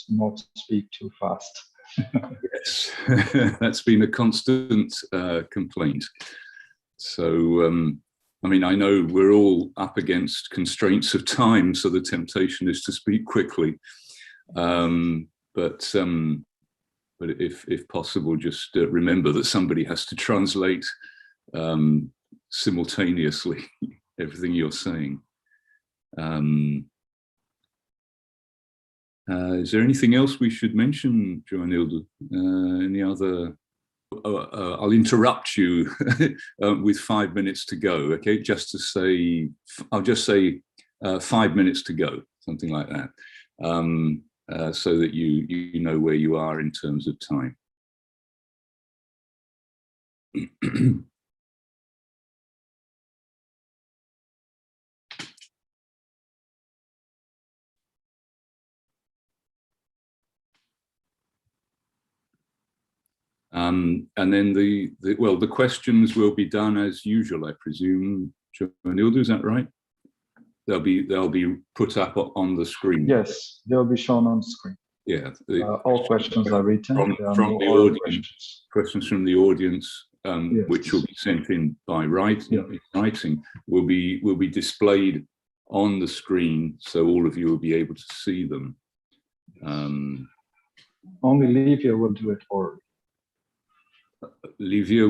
not speak too fast. Yes, that's been a constant complaint. So, I mean, I know we're all up against constraints of time, so the temptation is to speak quickly. But if possible, just remember that somebody has to translate simultaneously everything you're saying. Is there anything else we should mention, Joanilde? Any other? I'll interrupt you with 5 minutes to go. Okay, just to say, I'll just say 5 minutes to go, something like that, so that you know where you are in terms of time. And then the questions will be done as usual, I presume. Joanilde, is that right? They'll be put up on the screen. Yes, they'll be shown on the screen. Yeah. All questions are written from the audience. Questions from the audience, yes, which will be sent in by writing, will be displayed on the screen, so all of you will be able to see them. Only Lívia will do it orally. Lívia,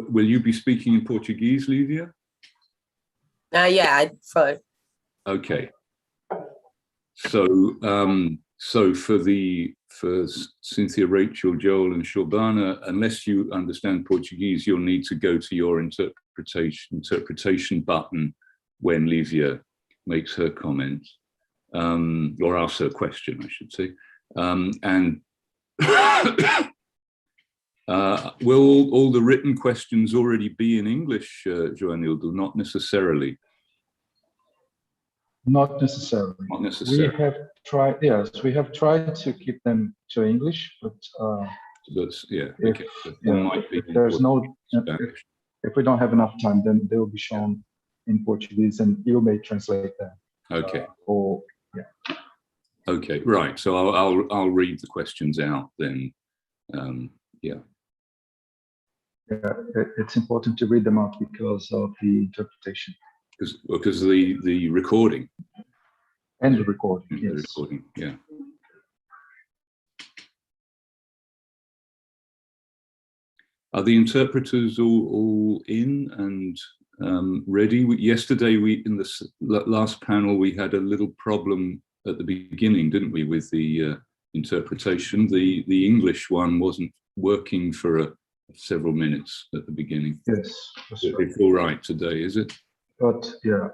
will you be speaking in Portuguese, Lívia? Yeah, I prefer. Okay. So, for Cynthia, Rachel, Joel, and Shobana, unless you understand Portuguese, you'll need to go to your interpretation button when Lívia makes her comment, or asks her question, I should say, and. Will all the written questions already be in English, Joanilde? Not necessarily. Not necessarily. Not necessarily. We have tried. Yes, we have tried to keep them to English, but yeah, if, okay. If there's no, if we don't have enough time, then they will be shown in Portuguese, and you may translate them. Okay. Or yeah. Okay, right. So I'll read the questions out then. Yeah. Yeah, it's important to read them out because of the interpretation. Because the recording. And the recording, yes. The recording, yeah. Are the interpreters all in and ready? Yesterday, in the last panel, we had a little problem at the beginning, didn't we, with the interpretation? The English one wasn't working for several minutes at the beginning. Yes, that's right. It's all right today, is it? But yeah,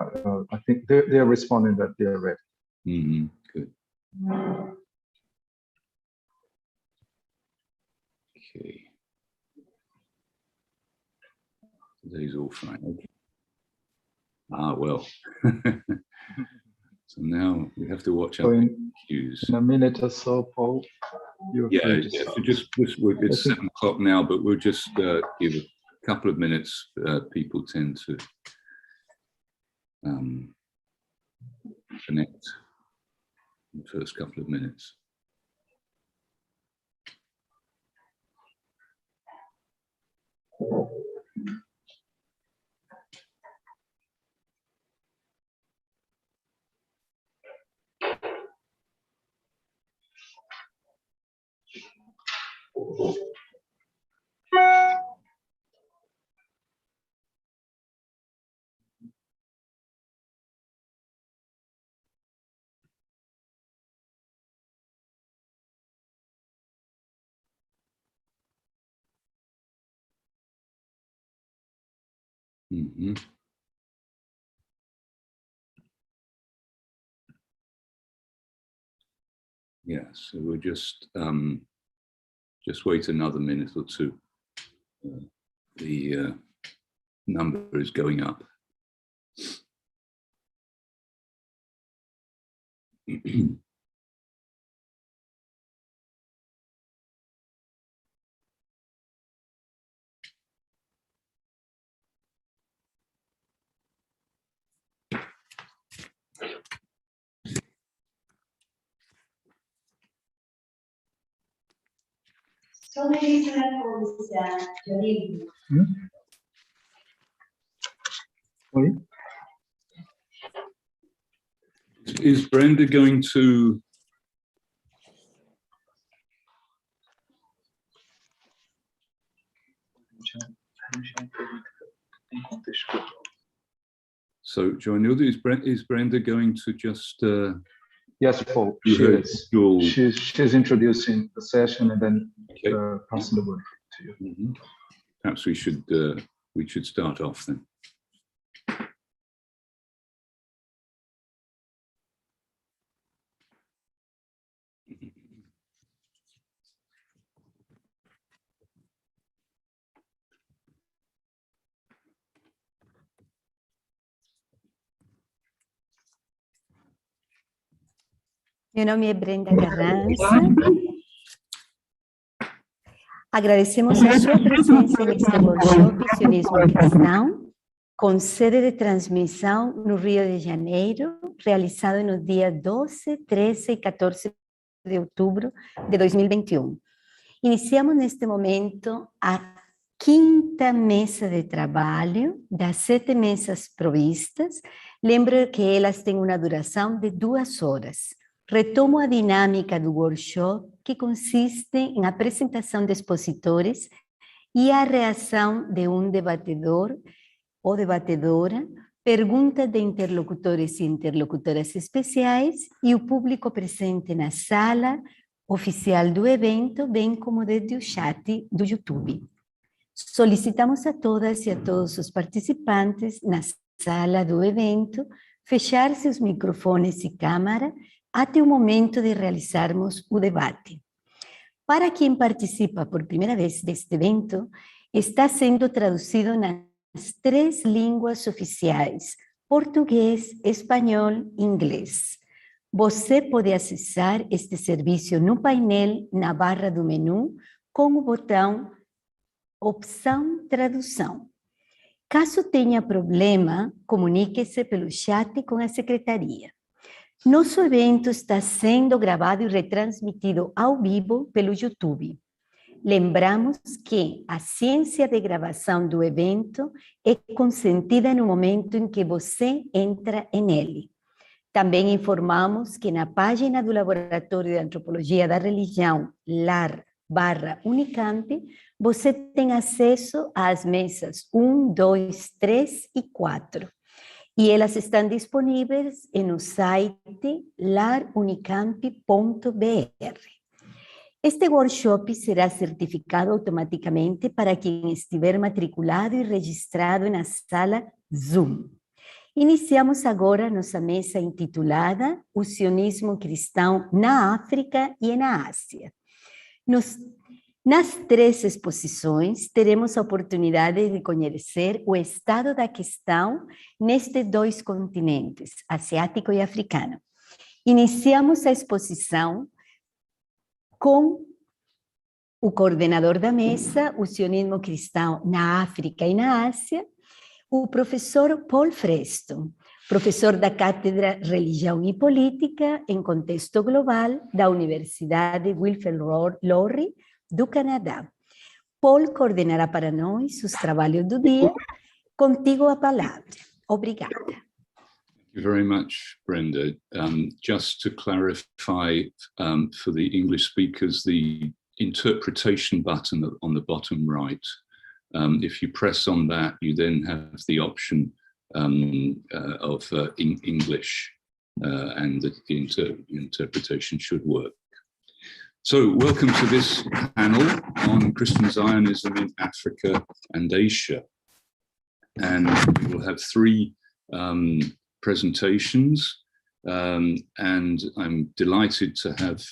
I think they're responding that they're ready. Mm-hmm. Good. Okay. Today's all fine. Okay. Ah, well. So now we have to watch our cues. In a minute or so, Paul. Yeah, so it's 7 o'clock now, but we'll just give a couple of minutes. People tend to connect in the first couple of minutes. Mm-hmm. Yeah, so we'll just wait another minute or two. The number is going up. Oi? Is Brenda going to? So, Joanilda, is Brenda going to just? Yes, Paul. She is. She's introducing the session and then passing the word to you. Mm-hmm. Perhaps we should start off then. Meu nome é Brenda Carranza. Agradecemos a sua presença neste workshop Sionismo Cristão, com sede de transmissão no Rio de Janeiro, realizado no dia 12, 13 e 14 de outubro de 2021. Iniciamos neste momento a 5ª mesa de trabalho das 7 mesas provistas. Lembro que elas têm uma duração de 2 horas. Retomo a dinâmica do workshop, que consiste em apresentação de expositores e a reação de um debatedor ou debatedora, perguntas de interlocutores e interlocutoras especiais e o público presente na sala oficial do evento, bem como desde o chat do YouTube. Solicitamos a todas e a todos os participantes na sala do evento fechar seus microfones e câmara até o momento de realizarmos o debate. Para quem participa por primeira vez deste evento, está sendo traduzido nas 3 línguas oficiais: português, espanhol e inglês. Você pode acessar este serviço no painel, na barra do menu, com o botão Opção Tradução. Caso tenha problema, comunique-se pelo chat com a secretaria. Nosso evento está sendo gravado e retransmitido ao vivo pelo YouTube. Lembramos que a ciência de gravação do evento é consentida no momento em que você entra nele. Também informamos que na página do Laboratório de Antropologia da Religião, LAR/Unicamp, você tem acesso às mesas 1, 2, 3 e 4. E elas estão disponíveis no site larunicamp.br. Este workshop será certificado automaticamente para quem estiver matriculado e registrado na sala Zoom. Iniciamos agora nossa mesa intitulada O Sionismo Cristão na África e na Ásia. Nas 3 exposições, teremos a oportunidade de conhecer o estado da questão nestes 2 continentes, asiático e africano. Iniciamos a exposição com o coordenador da mesa, o Sionismo Cristão na África e na Ásia, o professor Paul Freston, professor da Cátedra Religião e Política em Contexto Global da Universidade Wilfrid Laurier, do Canadá. Paul coordenará para nós os trabalhos do dia. Contigo a palavra. Obrigada. Thank you very much, Brenda. Just to clarify for the English speakers, the interpretation button on the bottom right, if you press on that, you then have the option of English, and the interpretation should work. So, welcome to this panel on Christian Zionism in Africa and Asia. And we will have 3 presentations, and I'm delighted to have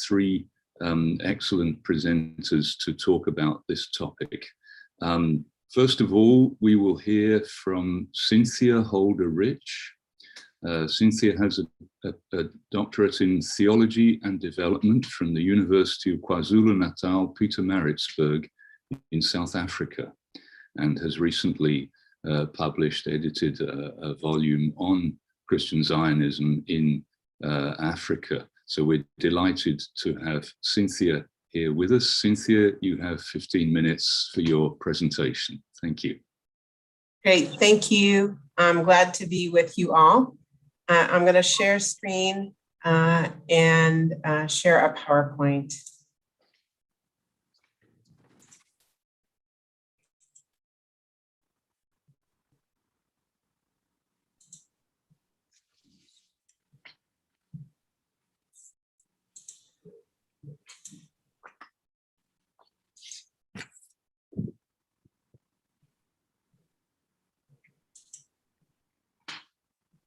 3 excellent presenters to talk about this topic. First of all, we will hear from Cynthia Holder-Rich. Cynthia has a doctorate in Theology and Development from the University of KwaZulu-Natal, Pietermaritzburg in South Africa, and has recently edited a volume on Christian Zionism in Africa. So we're delighted to have Cynthia here with us. Cynthia, you have 15 minutes for your presentation. Thank you. Great, thank you. I'm glad to be with you all. I'm going to share screen and share a PowerPoint.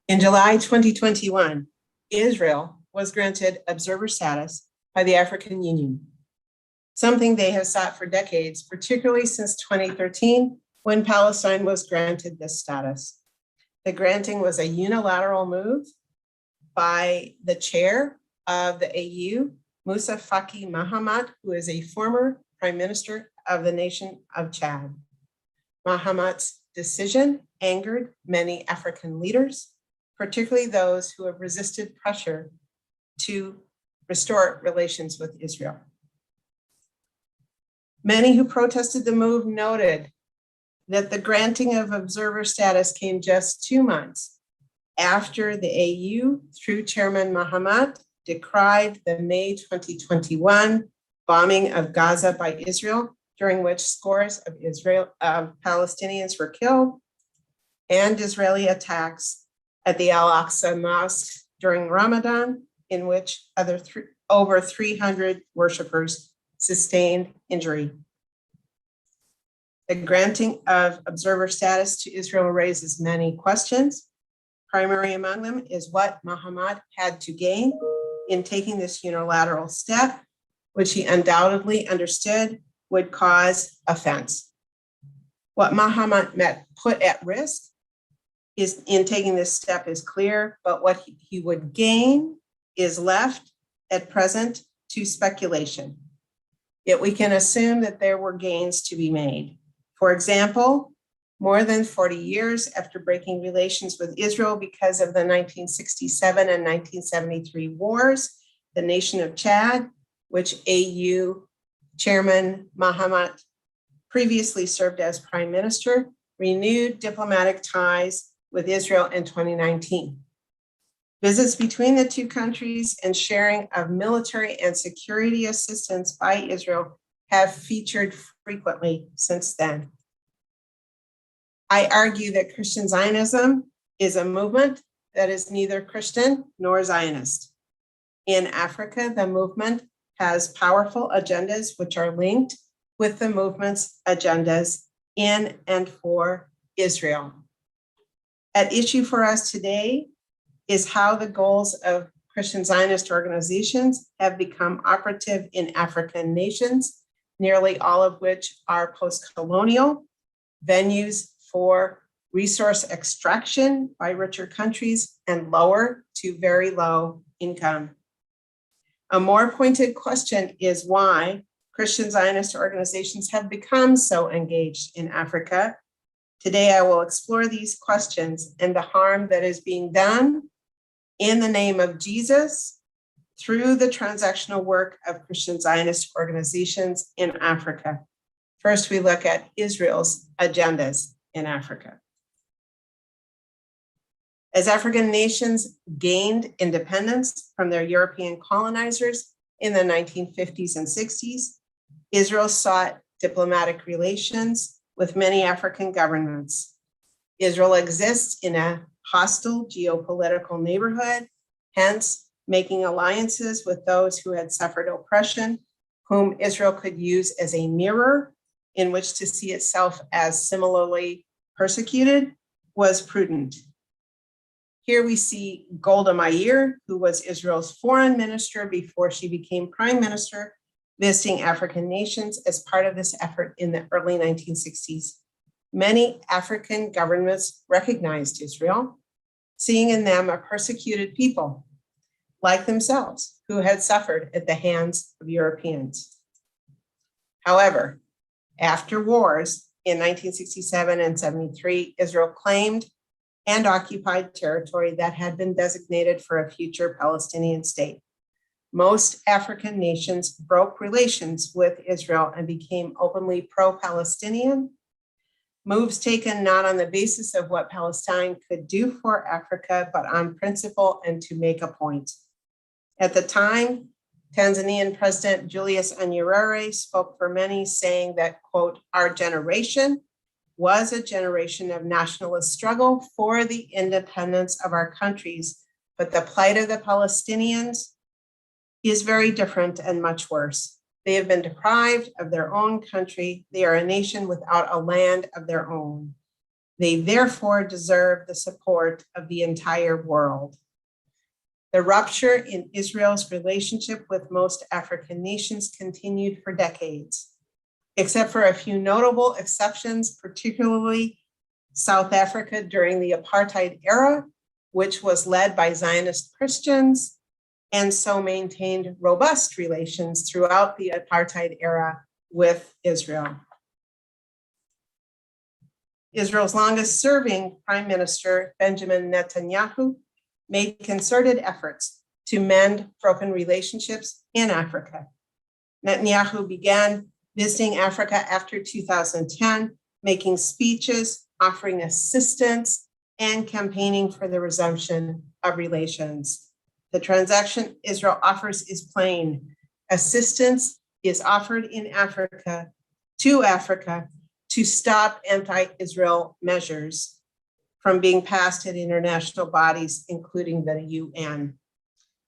In July 2021, Israel was granted observer status by the African Union, something they have sought for decades, particularly since 2013, when Palestine was granted this status. The granting was a unilateral move by the chair of the AU, Moussa Faki Mahamat, who is a former prime minister of the nation of Chad. Mahamat's decision angered many African leaders, particularly those who have resisted pressure to restore relations with Israel. Many who protested the move noted that the granting of observer status came just 2 months after the AU, through Chairman Mahamat, decried the May 2021 bombing of Gaza by Israel, during which scores of Palestinians were killed, and Israeli attacks at the Al-Aqsa Mosque during Ramadan, in which over 300 worshipers sustained injury. The granting of observer status to Israel raises many questions. Primary among them is what Mahamat had to gain in taking this unilateral step, which he undoubtedly understood would cause offense. What Mahamat put at risk is in taking this step is clear, but what he would gain is left at present to speculation. Yet we can assume that there were gains to be made. For example, more than 40 years after breaking relations with Israel because of the 1967 and 1973 wars, the nation of Chad, which AU Chairman Mahamat previously served as prime minister, renewed diplomatic ties with Israel in 2019. Visits between the two countries and sharing of military and security assistance by Israel have featured frequently since then. I argue that Christian Zionism is a movement that is neither Christian nor Zionist. In Africa, the movement has powerful agendas which are linked with the movement's agendas in and for Israel. At issue for us today is how the goals of Christian Zionist organizations have become operative in African nations, nearly all of which are post-colonial venues for resource extraction by richer countries and lower to very low income. A more pointed question is why Christian Zionist organizations have become so engaged in Africa. Today, I will explore these questions and the harm that is being done in the name of Jesus through the transactional work of Christian Zionist organizations in Africa. First, we look at Israel's agendas in Africa. As African nations gained independence from their European colonizers in the 1950s and 60s, Israel sought diplomatic relations with many African governments. Israel exists in a hostile geopolitical neighborhood, hence making alliances with those who had suffered oppression, whom Israel could use as a mirror in which to see itself as similarly persecuted, was prudent. Here we see Golda Meir, who was Israel's foreign minister before she became prime minister, visiting African nations as part of this effort in the early 1960s. Many African governments recognized Israel, seeing in them a persecuted people like themselves who had suffered at the hands of Europeans. However, after wars in 1967 and 73, Israel claimed and occupied territory that had been designated for a future Palestinian state. most African nations broke relations with Israel and became openly pro-Palestinian. Moves taken not on the basis of what Palestine could do for Africa, but on principle and to make a point. At the time, Tanzanian President Julius Nyerere spoke for many, saying that, quote, our generation was a generation of nationalist struggle for the independence of our countries, but the plight of the Palestinians is very different and much worse. They have been deprived of their own country. They are a nation without a land of their own. They therefore deserve the support of the entire world. The rupture in Israel's relationship with most African nations continued for decades, except for a few notable exceptions, particularly South Africa during the apartheid era, which was led by Zionist Christians, and so maintained robust relations throughout the apartheid era with Israel. Israel's longest serving Prime Minister, Benjamin Netanyahu, made concerted efforts to mend broken relationships in Africa. Netanyahu began visiting Africa after 2010, making speeches, offering assistance, and campaigning for the resumption of relations. The transaction Israel offers is plain. Assistance is offered in Africa to stop anti-Israel measures from being passed at international bodies, including the UN.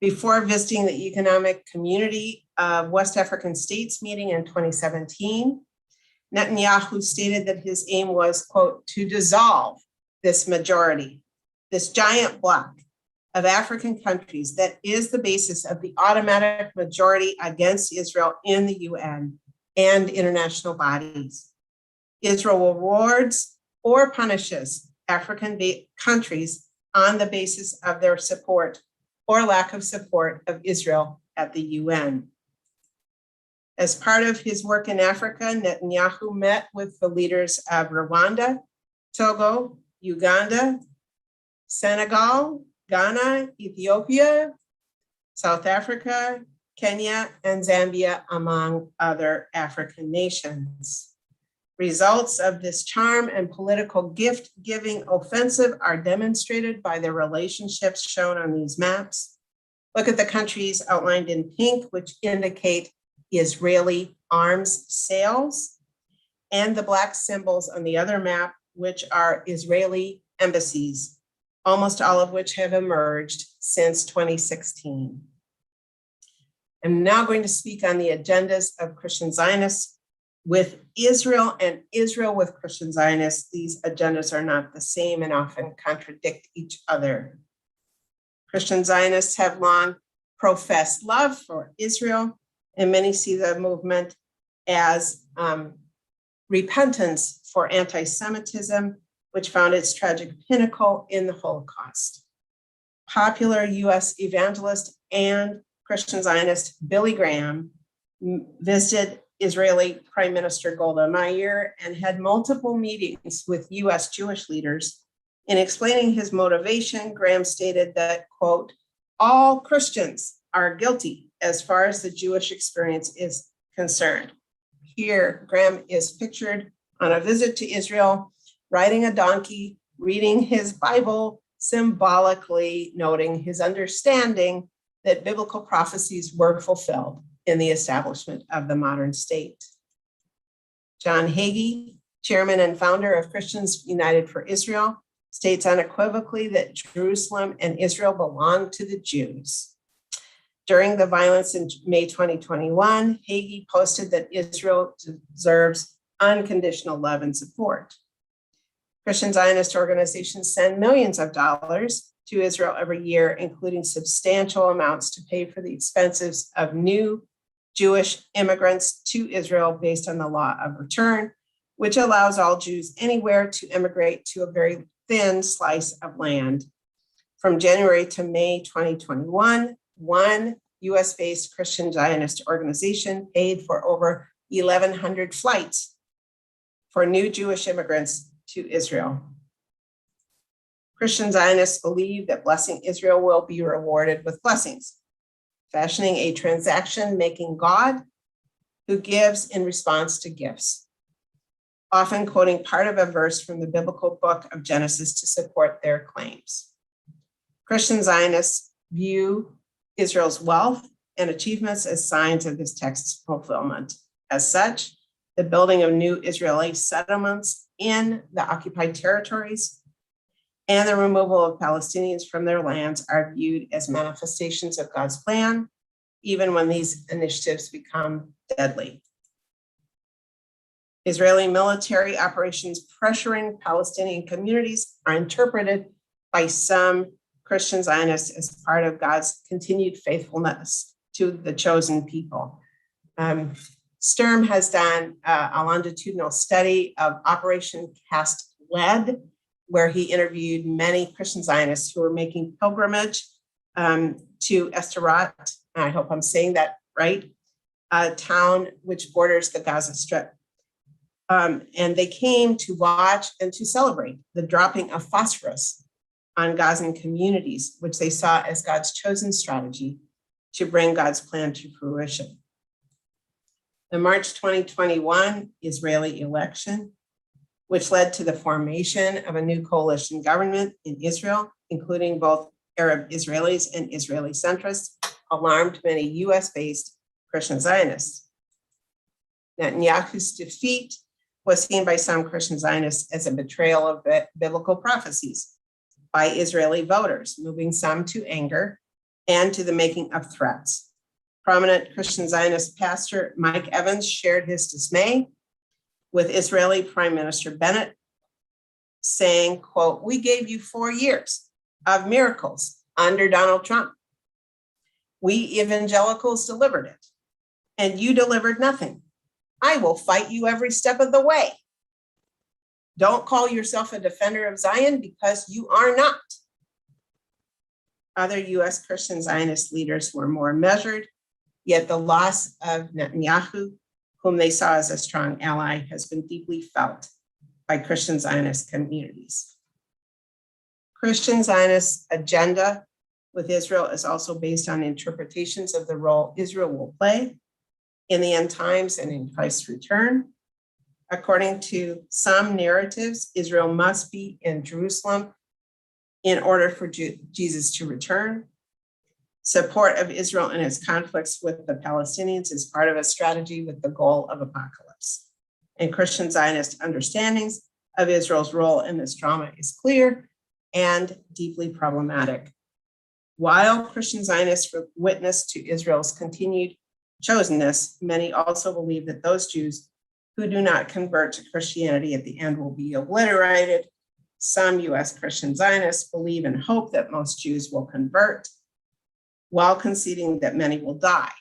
Before visiting the Economic Community of West African States meeting in 2017, Netanyahu stated that his aim was, quote, to dissolve this majority, this giant bloc of African countries that is the basis of the automatic majority against Israel in the UN and international bodies. Israel rewards or punishes African countries on the basis of their support or lack of support of Israel at the UN. As part of his work in Africa, Netanyahu met with the leaders of Rwanda, Togo, Uganda, Senegal, Ghana, Ethiopia, South Africa, Kenya, and Zambia, among other African nations. Results of this charm and political gift-giving offensive are demonstrated by the relationships shown on these maps. Look at the countries outlined in pink, which indicate Israeli arms sales, and the black symbols on the other map, which are Israeli embassies, almost all of which have emerged since 2016. I'm now going to speak on the agendas of Christian Zionists with Israel and Israel with Christian Zionists. These agendas are not the same and often contradict each other. Christian Zionists have long professed love for Israel, and many see the movement as repentance for anti-Semitism, which found its tragic pinnacle in the Holocaust. Popular US evangelist and Christian Zionist Billy Graham visited Israeli Prime Minister Golda Meir and had multiple meetings with US Jewish leaders. In explaining his motivation, Graham stated that, quote, all Christians are guilty as far as the Jewish experience is concerned. Here, Graham is pictured on a visit to Israel, riding a donkey, reading his Bible, symbolically noting his understanding that biblical prophecies were fulfilled in the establishment of the modern state. John Hagee, chairman and founder of Christians United for Israel, states unequivocally that Jerusalem and Israel belong to the Jews. During the violence in May 2021, Hagee posted that Israel deserves unconditional love and support. Christian Zionist organizations send millions of dollars to Israel every year, including substantial amounts to pay for the expenses of new Jewish immigrants to Israel based on the law of return, which allows all Jews anywhere to immigrate to a very thin slice of land. From January to May 2021, one US-based Christian Zionist organization paid for over 1,100 flights for new Jewish immigrants to Israel. Christian Zionists believe that blessing Israel will be rewarded with blessings. fashioning a transaction-making God who gives in response to gifts, often quoting part of a verse from the biblical book of Genesis to support their claims. Christian Zionists view Israel's wealth and achievements as signs of this text's fulfillment. As such, the building of new Israeli settlements in the occupied territories and the removal of Palestinians from their lands are viewed as manifestations of God's plan, even when these initiatives become deadly. Israeli military operations pressuring Palestinian communities are interpreted by some Christian Zionists as part of God's continued faithfulness to the chosen people. Sturm has done a longitudinal study of Operation Cast Lead, where he interviewed many Christian Zionists who were making pilgrimage to SORAT, I hope I'm saying that right, a town which borders the Gaza Strip. And they came to watch and to celebrate the dropping of phosphorus on Gazan communities, which they saw as God's chosen strategy to bring God's plan to fruition. The March 2021 Israeli election, which led to the formation of a new coalition government in Israel, including both Arab Israelis and Israeli centrists, alarmed many US-based Christian Zionists. Netanyahu's defeat was seen by some Christian Zionists as a betrayal of biblical prophecies by Israeli voters, moving some to anger and to the making of threats. Prominent Christian Zionist pastor Mike Evans shared his dismay with Israeli Prime Minister Bennett, saying, quote, "We gave you 4 years of miracles under Donald Trump. We evangelicals delivered it, and you delivered nothing. I will fight you every step of the way. Don't call yourself a defender of Zion because you are not." Other US Christian Zionist leaders were more measured, yet the loss of Netanyahu, whom they saw as a strong ally, has been deeply felt by Christian Zionist communities. Christian Zionist agenda with Israel is also based on interpretations of the role Israel will play in the end times and in Christ's return. According to some narratives, Israel must be in Jerusalem in order for Jesus to return. Support of Israel in its conflicts with the Palestinians is part of a strategy with the goal of apocalypse. And Christian Zionist understandings of Israel's role in this drama is clear and deeply problematic. While Christian Zionists witness to Israel's continued chosenness, many also believe that those Jews who do not convert to Christianity at the end will be obliterated. Some US Christian Zionists believe and hope that most Jews will convert, while conceding that many will die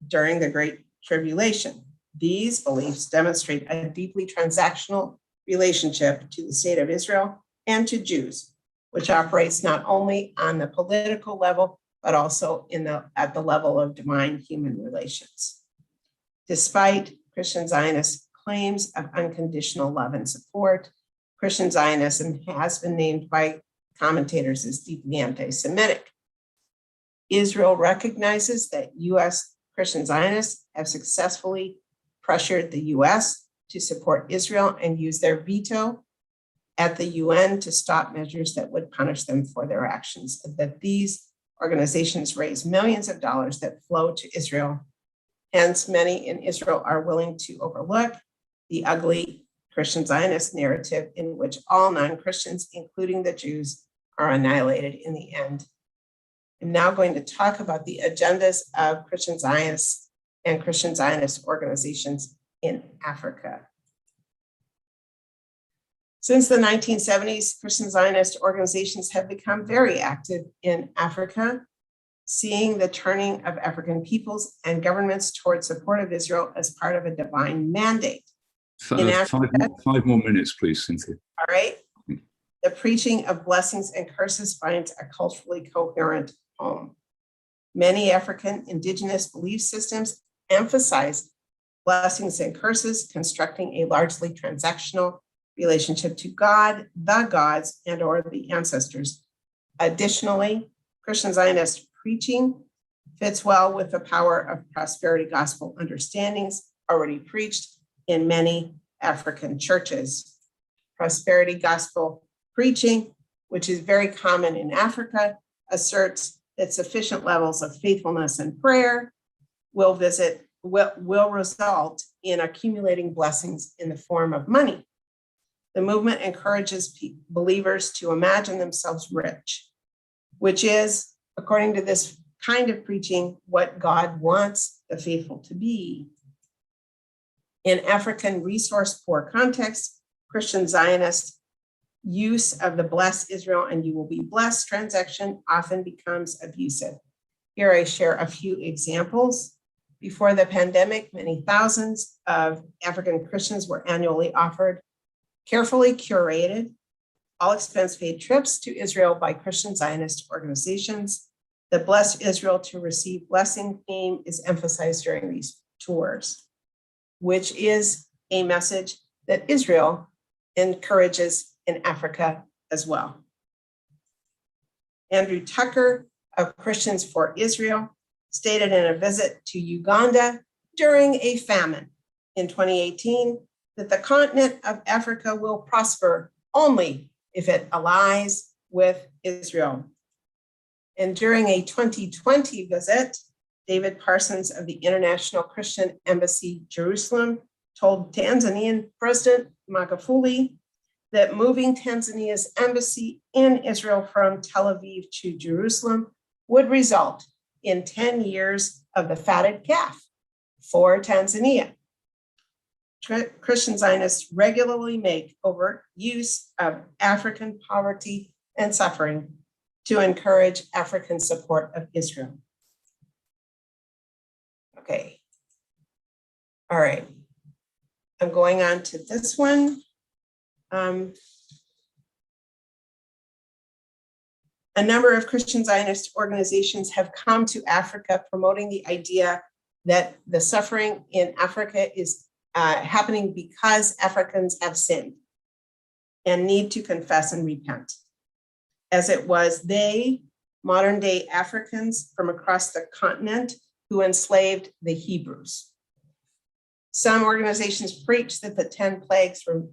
during the Great Tribulation. These beliefs demonstrate a deeply transactional relationship to the state of Israel and to Jews, which operates not only on the political level, but also at the level of divine human relations. Despite Christian Zionist claims of unconditional love and support, Christian Zionism has been named by commentators as deeply anti-Semitic. Israel recognizes that US Christian Zionists have successfully pressured the US to support Israel and use their veto at the UN to stop measures that would punish them for their actions, that these organizations raise millions of dollars that flow to Israel. Hence, many in Israel are willing to overlook the ugly Christian Zionist narrative in which all non-Christians, including the Jews, are annihilated in the end. I'm now going to talk about the agendas of Christian Zionists and Christian Zionist organizations in Africa. Since the 1970s, Christian Zionist organizations have become very active in Africa, seeing the turning of African peoples and governments towards support of Israel as part of a divine mandate. Five more minutes, please, Cynthia. All right. The preaching of blessings and curses finds a culturally coherent home. Many African indigenous belief systems emphasize blessings and curses, constructing a largely transactional relationship to God, the gods, and/or the ancestors. Additionally, Christian Zionist preaching fits well with the power of prosperity gospel understandings already preached in many African churches. Prosperity gospel preaching, which is very common in Africa, asserts that sufficient levels of faithfulness and prayer will result in accumulating blessings in the form of money. The movement encourages believers to imagine themselves rich, which is, according to this kind of preaching, what God wants the faithful to be. In African resource-poor contexts, Christian Zionist use of the bless Israel and you will be blessed transaction often becomes abusive. Here I share a few examples. Before the pandemic, many thousands of African Christians were annually offered carefully curated, all expense paid trips to Israel by Christian Zionist organizations. The Bless Israel to Receive Blessing theme is emphasized during these tours, which is a message that Israel encourages in Africa as well. Andrew Tucker of Christians for Israel stated in a visit to Uganda during a famine in 2018 that the continent of Africa will prosper only if it allies with Israel. And during a 2020 visit, David Parsons of the International Christian Embassy, Jerusalem, told Tanzanian President Magufuli that moving Tanzania's embassy in Israel from Tel Aviv to Jerusalem would result in 10 years of the fatted calf for Tanzania. Christian Zionists regularly make overt use of African poverty and suffering to encourage African support of Israel. Okay. All right. I'm going on to this one. A number of Christian Zionist organizations have come to Africa promoting the idea that the suffering in Africa is happening because Africans have sinned and need to confess and repent. As it was they, modern day Africans from across the continent, who enslaved the Hebrews. Some organizations preach that the 10 plagues were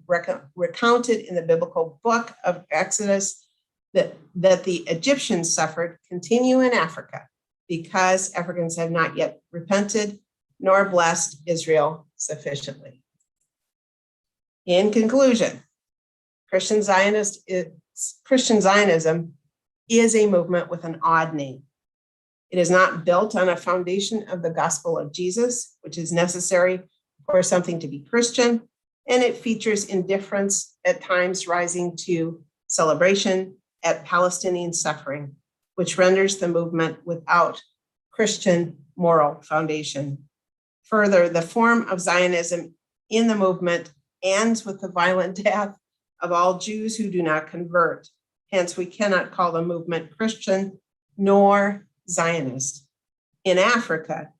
recounted in the biblical book of Exodus that the Egyptians suffered continue in Africa because Africans have not yet repented nor blessed Israel sufficiently. In conclusion, Christian Zionism is a movement with an odd name. It is not built on a foundation of the gospel of Jesus, which is necessary for something to be Christian, and it features indifference at times rising to celebration at Palestinian suffering, which renders the movement without Christian moral foundation. Further, the form of Zionism in the movement ends with the violent death of all Jews who do not convert. Hence, we cannot call the movement Christian nor Zionist. In Africa,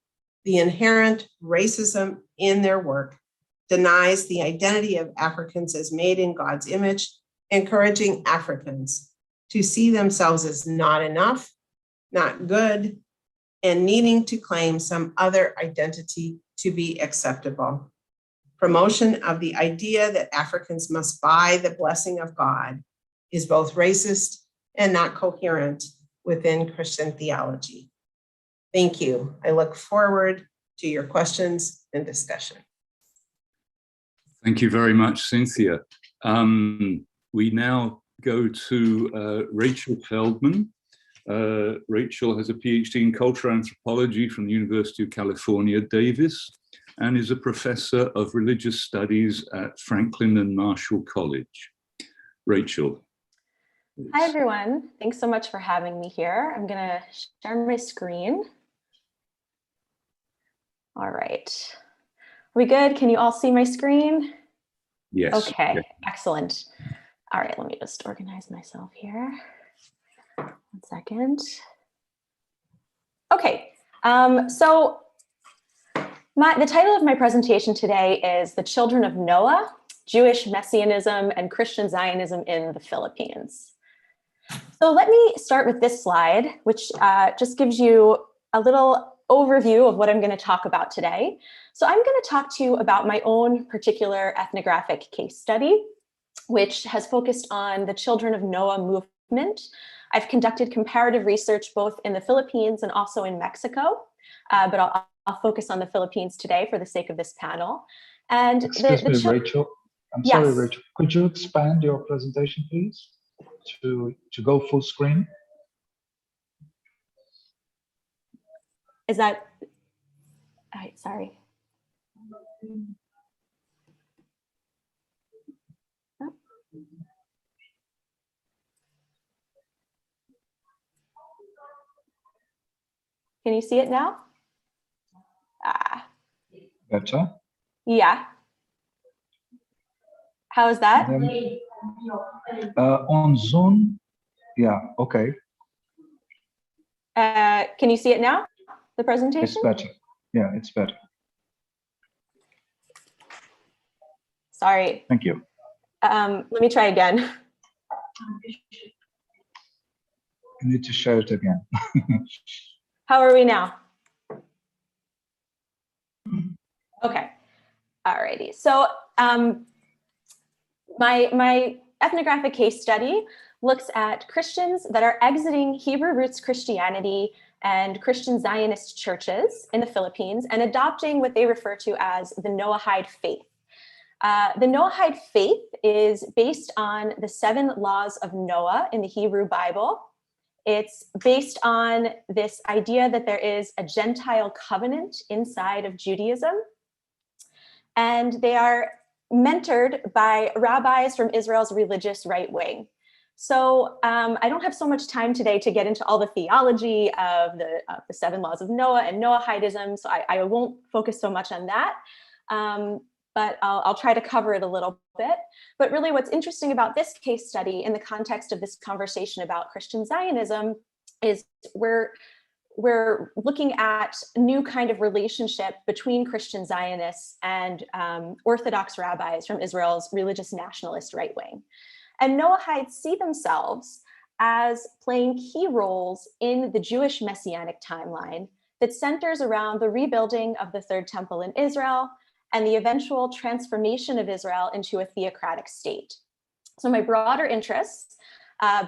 the inherent racism in their work denies the identity of Africans as made in God's image, encouraging Africans to see themselves as not enough, not good, and needing to claim some other identity to be acceptable. Promotion of the idea that Africans must buy the blessing of God is both racist and not coherent within Christian theology. Thank you. I look forward to your questions and discussion. Thank you very much, Cynthia. We now go to Rachel Feldman. Rachel has a Ph.D. in cultural anthropology from the University of California, Davis, and is a professor of religious studies at Franklin and Marshall College. Rachel. Hi, everyone. Thanks so much for having me here. I'm going to share my screen. All right. Are we good? Can you all see my screen? Yes. Okay, yes. Excellent. All right, let me just organize myself here. 1 second. Okay, so the title of my presentation today is The Children of Noah, Jewish Messianism and Christian Zionism in the Philippines. So let me start with this slide, which just gives you a little overview of what I'm going to talk about today. So I'm going to talk to you about my own particular ethnographic case study, which has focused on the Children of Noah movement. I've conducted comparative research both in the Philippines and also in Mexico, but I'll focus on the Philippines today for the sake of this panel. And Excuse me, Rachel. I'm Yes. sorry, Rachel. Could you expand your presentation, please, to go full screen? Is that, all right, sorry. Oh. Can you see it now? Better. Yeah. How is that? On Zoom, yeah, okay, Can you see it now, the presentation? it's better. Yeah, it's better. Sorry. Thank you. Let me try again. You need to share it again. How are we now? Okay. Alrighty. So my ethnographic case study looks at Christians that are exiting Hebrew roots Christianity and Christian Zionist churches in the Philippines and adopting what they refer to as the Noahide Faith. The Noahide Faith is based on the 7 laws of Noah in the Hebrew Bible. It's based on this idea that there is a Gentile covenant inside of Judaism. And they are mentored by rabbis from Israel's religious right wing. So I don't have so much time today to get into all the theology of the 7 laws of Noah and Noahidism, so I won't focus so much on that. But I'll try to cover it a little bit. But really what's interesting about this case study in the context of this conversation about Christian Zionism is we're looking at a new kind of relationship between Christian Zionists and Orthodox rabbis from Israel's religious nationalist right wing. And Noahides see themselves as playing key roles in the Jewish messianic timeline that centers around the rebuilding of the Third Temple in Israel and the eventual transformation of Israel into a theocratic state. So my broader interests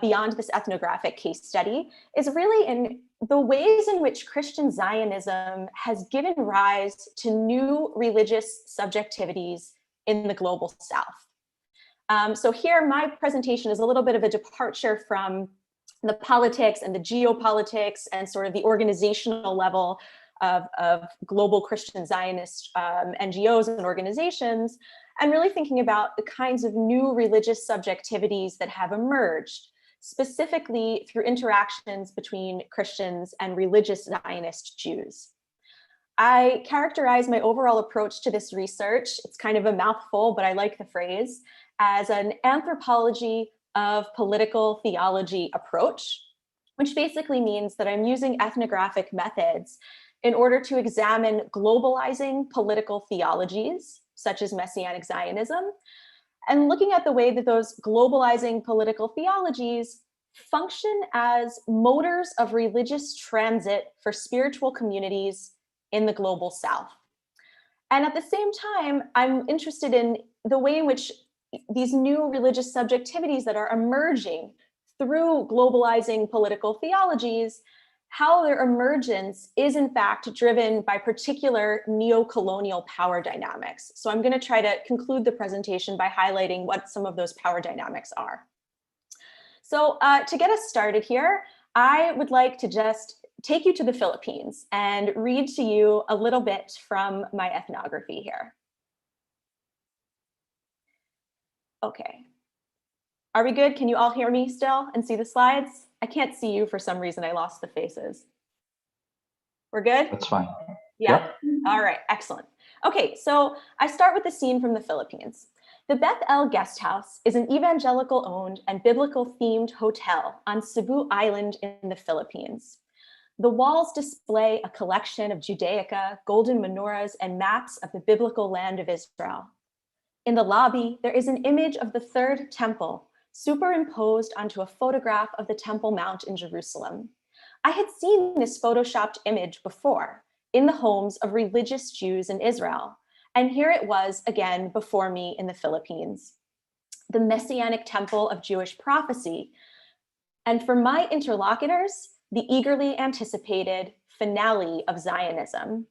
beyond this ethnographic case study is really in the ways in which Christian Zionism has given rise to new religious subjectivities in the global South. So here, my presentation is a little bit of a departure from the politics and the geopolitics and sort of the organizational level of global Christian Zionist NGOs and organizations, and really thinking about the kinds of new religious subjectivities that have emerged, specifically through interactions between Christians and religious Zionist Jews. I characterize my overall approach to this research, it's kind of a mouthful, but I like the phrase, as an anthropology of political theology approach, which basically means that I'm using ethnographic methods in order to examine globalizing political theologies, such as Messianic Zionism, and looking at the way that those globalizing political theologies function as motors of religious transit for spiritual communities in the global South. And at the same time, I'm interested in the way in which these new religious subjectivities that are emerging through globalizing political theologies, how their emergence is in fact driven by particular neo-colonial power dynamics. So I'm going to try to conclude the presentation by highlighting what some of those power dynamics are. So to get us started here, I would like to just take you to the Philippines and read to you a little bit from my ethnography here. Okay. Are we good? Can you all hear me still and see the slides? I can't see you for some reason. I lost the faces. We're good? That's fine. Yeah. All right. Excellent. Okay. So I start with the scene from the Philippines. The Beth El Guest House is an evangelical-owned and biblical-themed hotel on Cebu Island in the Philippines. The walls display a collection of Judaica, golden menorahs, and maps of the biblical land of Israel. In the lobby, there is an image of the Third Temple superimposed onto a photograph of the Temple Mount in Jerusalem, I had seen this photoshopped image before in the homes of religious Jews in Israel. And here it was again before me in the Philippines, the Messianic temple of Jewish prophecy. And for my interlocutors, the eagerly anticipated finale of Zionism.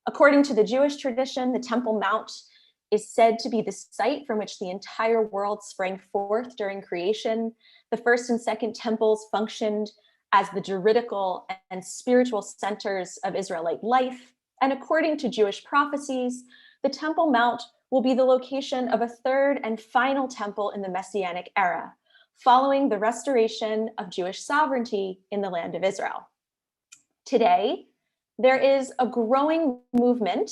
According to the Jewish tradition, the Temple Mount is said to be the site from which the entire world sprang forth during creation. The first and second temples functioned as the juridical and spiritual centers of Israelite life. And according to Jewish prophecies, the Temple Mount will be the location of a third and final temple in the Messianic era, following the restoration of Jewish sovereignty in the land of Israel. Today, there is a growing movement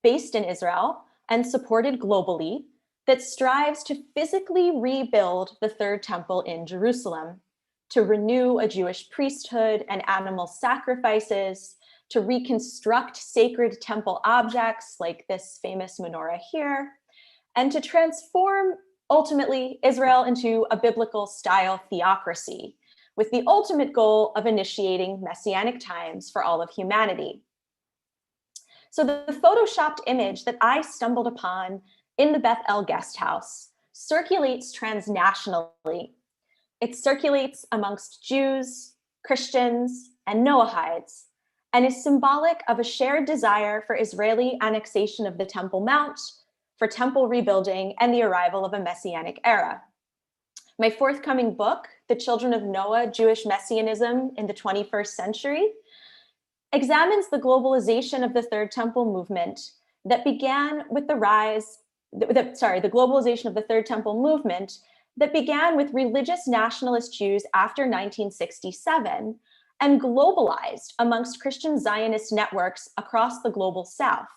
based in Israel and supported globally that strives to physically rebuild the third temple in Jerusalem, to renew a Jewish priesthood and animal sacrifices, to reconstruct sacred temple objects like this famous menorah here, and to transform ultimately Israel into a biblical style theocracy, with the ultimate goal of initiating messianic times for all of humanity. So the photoshopped image that I stumbled upon in the Beth El guest house circulates transnationally. It circulates amongst Jews, Christians, and Noahides, and is symbolic of a shared desire for Israeli annexation of the Temple Mount, for temple rebuilding, and the arrival of a messianic era. My forthcoming book, The Children of Noah, Jewish Messianism in the 21st Century, examines the globalization of the Third Temple movement that began with the globalization of the Third Temple movement that began with religious nationalist Jews after 1967 and globalized amongst Christian Zionist networks across the global South,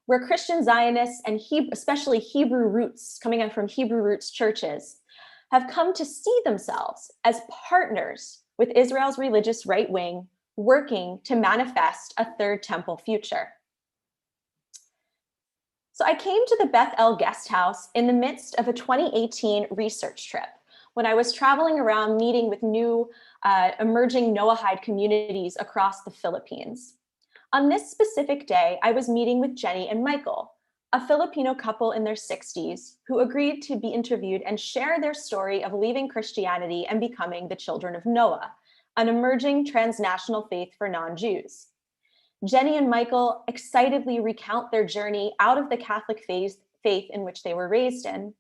where Christian Zionists and especially Hebrew roots, coming in from Hebrew roots churches, have come to see themselves as partners with Israel's religious right wing, working to manifest a third temple future. So I came to the Beth El guest house in the midst of a 2018 research trip when I was traveling around meeting with new emerging Noahide communities across the Philippines. On this specific day, I was meeting with Jenny and Michael, a Filipino couple in their 60s who agreed to be interviewed and share their story of leaving Christianity and becoming the children of Noah, an emerging transnational faith for non-Jews. Jenny and Michael excitedly recount their journey out of the Catholic faith in which they were raised in.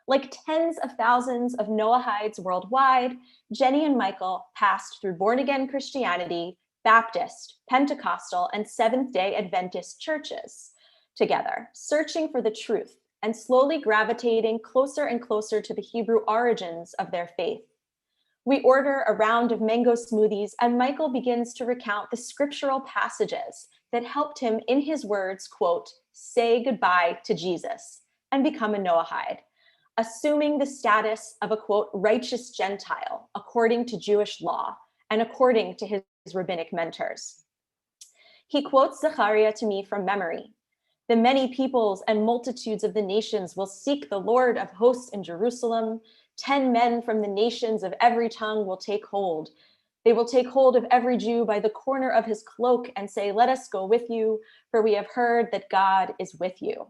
Like tens of thousands of Noahides worldwide, Jenny and Michael passed through born-again Christianity, Baptist, Pentecostal, and Seventh-day Adventist churches together, searching for the truth and slowly gravitating closer and closer to the Hebrew origins of their faith. We order a round of mango smoothies, and Michael begins to recount the scriptural passages that helped him, in his words, quote, say goodbye to Jesus and become a Noahide, assuming the status of a, quote, righteous Gentile according to Jewish law and according to his rabbinic mentors. He quotes Zechariah to me from memory. The many peoples and multitudes of the nations will seek the Lord of hosts in Jerusalem. 10 men from the nations of every tongue will take hold. They will take hold of every Jew by the corner of his cloak and say, let us go with you, for we have heard that God is with you.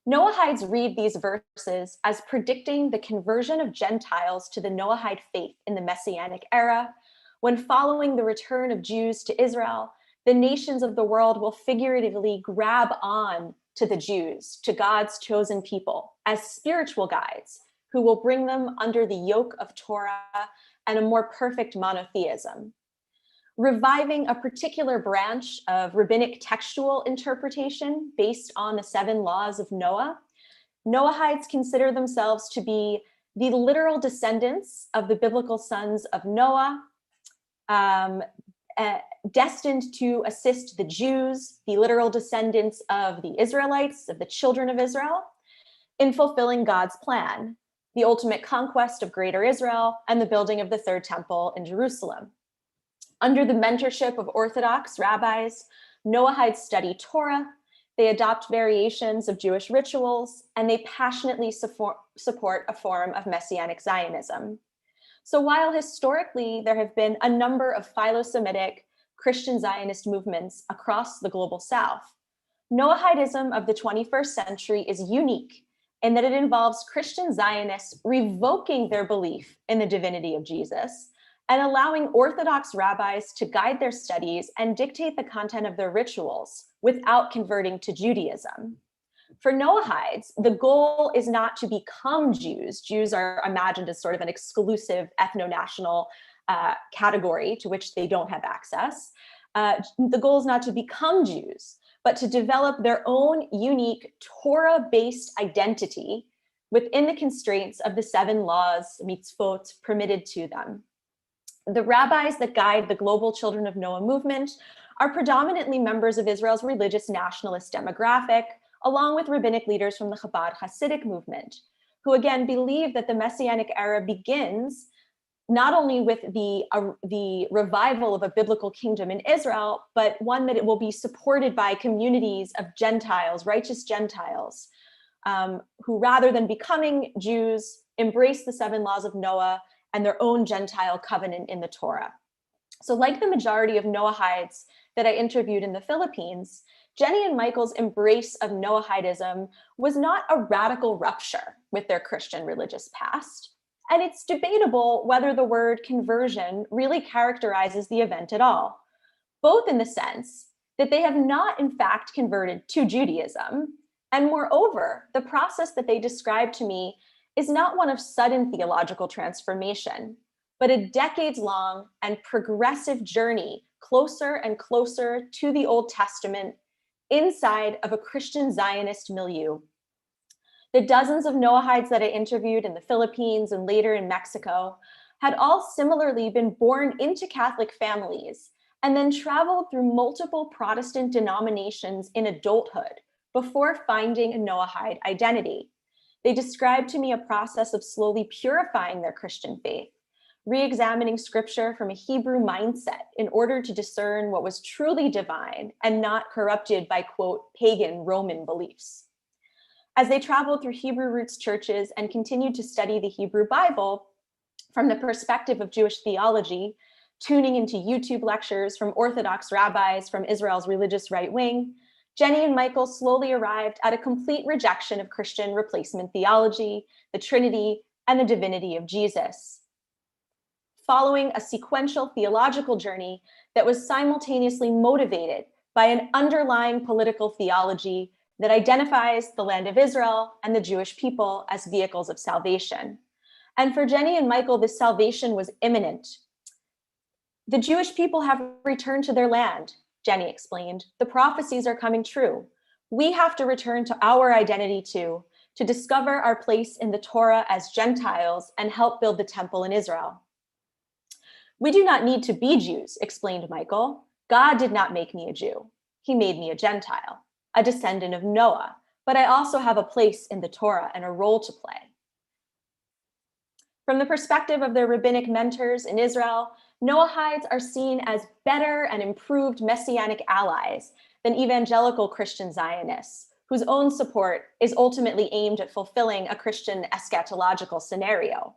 Noahides read these verses as predicting the conversion of Gentiles to the Noahide faith in the Messianic era, when following the return of Jews to Israel, the nations of the world will figuratively grab on to the Jews, to God's chosen people, as spiritual guides who will bring them under the yoke of Torah and a more perfect monotheism. Reviving a particular branch of rabbinic textual interpretation based on the 7 laws of Noah, Noahides consider themselves to be the literal descendants of the biblical sons of Noah, destined to assist the Jews, the literal descendants of the Israelites, of the children of Israel, in fulfilling God's plan, the ultimate conquest of Greater Israel and the building of the Third Temple in Jerusalem. Under the mentorship of Orthodox rabbis, Noahides study Torah, they adopt variations of Jewish rituals, and they passionately support a form of Messianic Zionism. So while historically there have been a number of philo-Semitic Christian Zionist movements across the global South, Noahidism of the 21st century is unique in that it involves Christian Zionists revoking their belief in the divinity of Jesus and allowing Orthodox rabbis to guide their studies and dictate the content of their rituals without converting to Judaism. For Noahides, the goal is not to become Jews. Jews are imagined as sort of an exclusive ethno-national category to which they don't have access. The goal is not to become Jews, but to develop their own unique Torah-based identity within the constraints of the 7 laws, mitzvot, permitted to them. The rabbis that guide the global Children of Noah movement are predominantly members of Israel's religious nationalist demographic, along with rabbinic leaders from the Chabad Hasidic movement, who again believe that the Messianic era begins not only with the revival of a biblical kingdom in Israel, but one that it will be supported by communities of Gentiles, righteous Gentiles, who rather than becoming Jews, embrace the 7 laws of Noah and their own Gentile covenant in the Torah. So like the majority of Noahides that I interviewed in the Philippines, Jenny and Michael's embrace of Noahidism was not a radical rupture with their Christian religious past. And it's debatable whether the word conversion really characterizes the event at all, both in the sense that they have not in fact converted to Judaism. And moreover, the process that they described to me is not one of sudden theological transformation, but a decades-long and progressive journey closer and closer to the Old Testament inside of a Christian Zionist milieu. The dozens of Noahides that I interviewed in the Philippines and later in Mexico had all similarly been born into Catholic families and then traveled through multiple Protestant denominations in adulthood before finding a Noahide identity. They described to me a process of slowly purifying their Christian faith, re-examining scripture from a Hebrew mindset in order to discern what was truly divine and not corrupted by, quote, pagan Roman beliefs. As they traveled through Hebrew roots churches and continued to study the Hebrew Bible from the perspective of Jewish theology, tuning into YouTube lectures from Orthodox rabbis from Israel's religious right wing, Jenny and Michael slowly arrived at a complete rejection of Christian replacement theology, the Trinity, and the divinity of Jesus. Following a sequential theological journey that was simultaneously motivated by an underlying political theology that identifies the land of Israel and the Jewish people as vehicles of salvation. And for Jenny and Michael, this salvation was imminent. The Jewish people have returned to their land, Jenny explained. The prophecies are coming true. We have to return to our identity too, to discover our place in the Torah as Gentiles and help build the temple in Israel. We do not need to be Jews, explained Michael. God did not make me a Jew. He made me a Gentile, a descendant of Noah, but I also have a place in the Torah and a role to play. From the perspective of their rabbinic mentors in Israel, Noahides are seen as better and improved messianic allies than evangelical Christian Zionists, whose own support is ultimately aimed at fulfilling a Christian eschatological scenario.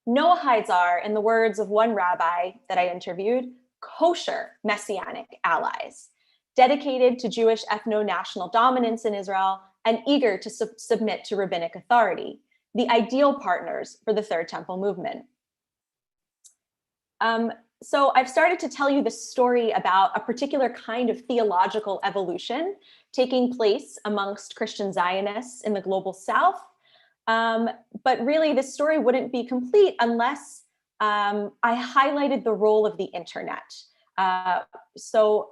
Noahides are, in the words of one rabbi that I interviewed, kosher messianic allies, dedicated to Jewish ethno-national dominance in Israel and eager to submit to rabbinic authority, the ideal partners for the Third Temple movement. So I've started to tell you the story about a particular kind of theological evolution taking place amongst Christian Zionists in the global South. But really, this story wouldn't be complete unless I highlighted the role of the internet. So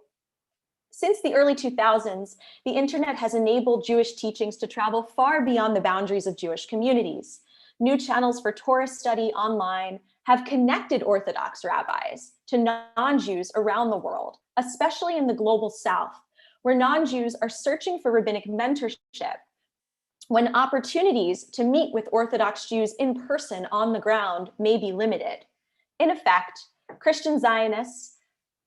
since the early 2000s, the internet has enabled Jewish teachings to travel far beyond the boundaries of Jewish communities. New channels for Torah study online have connected Orthodox rabbis to non-Jews around the world, especially in the global South, where non-Jews are searching for rabbinic mentorship when opportunities to meet with Orthodox Jews in person on the ground may be limited. In effect, Christian Zionists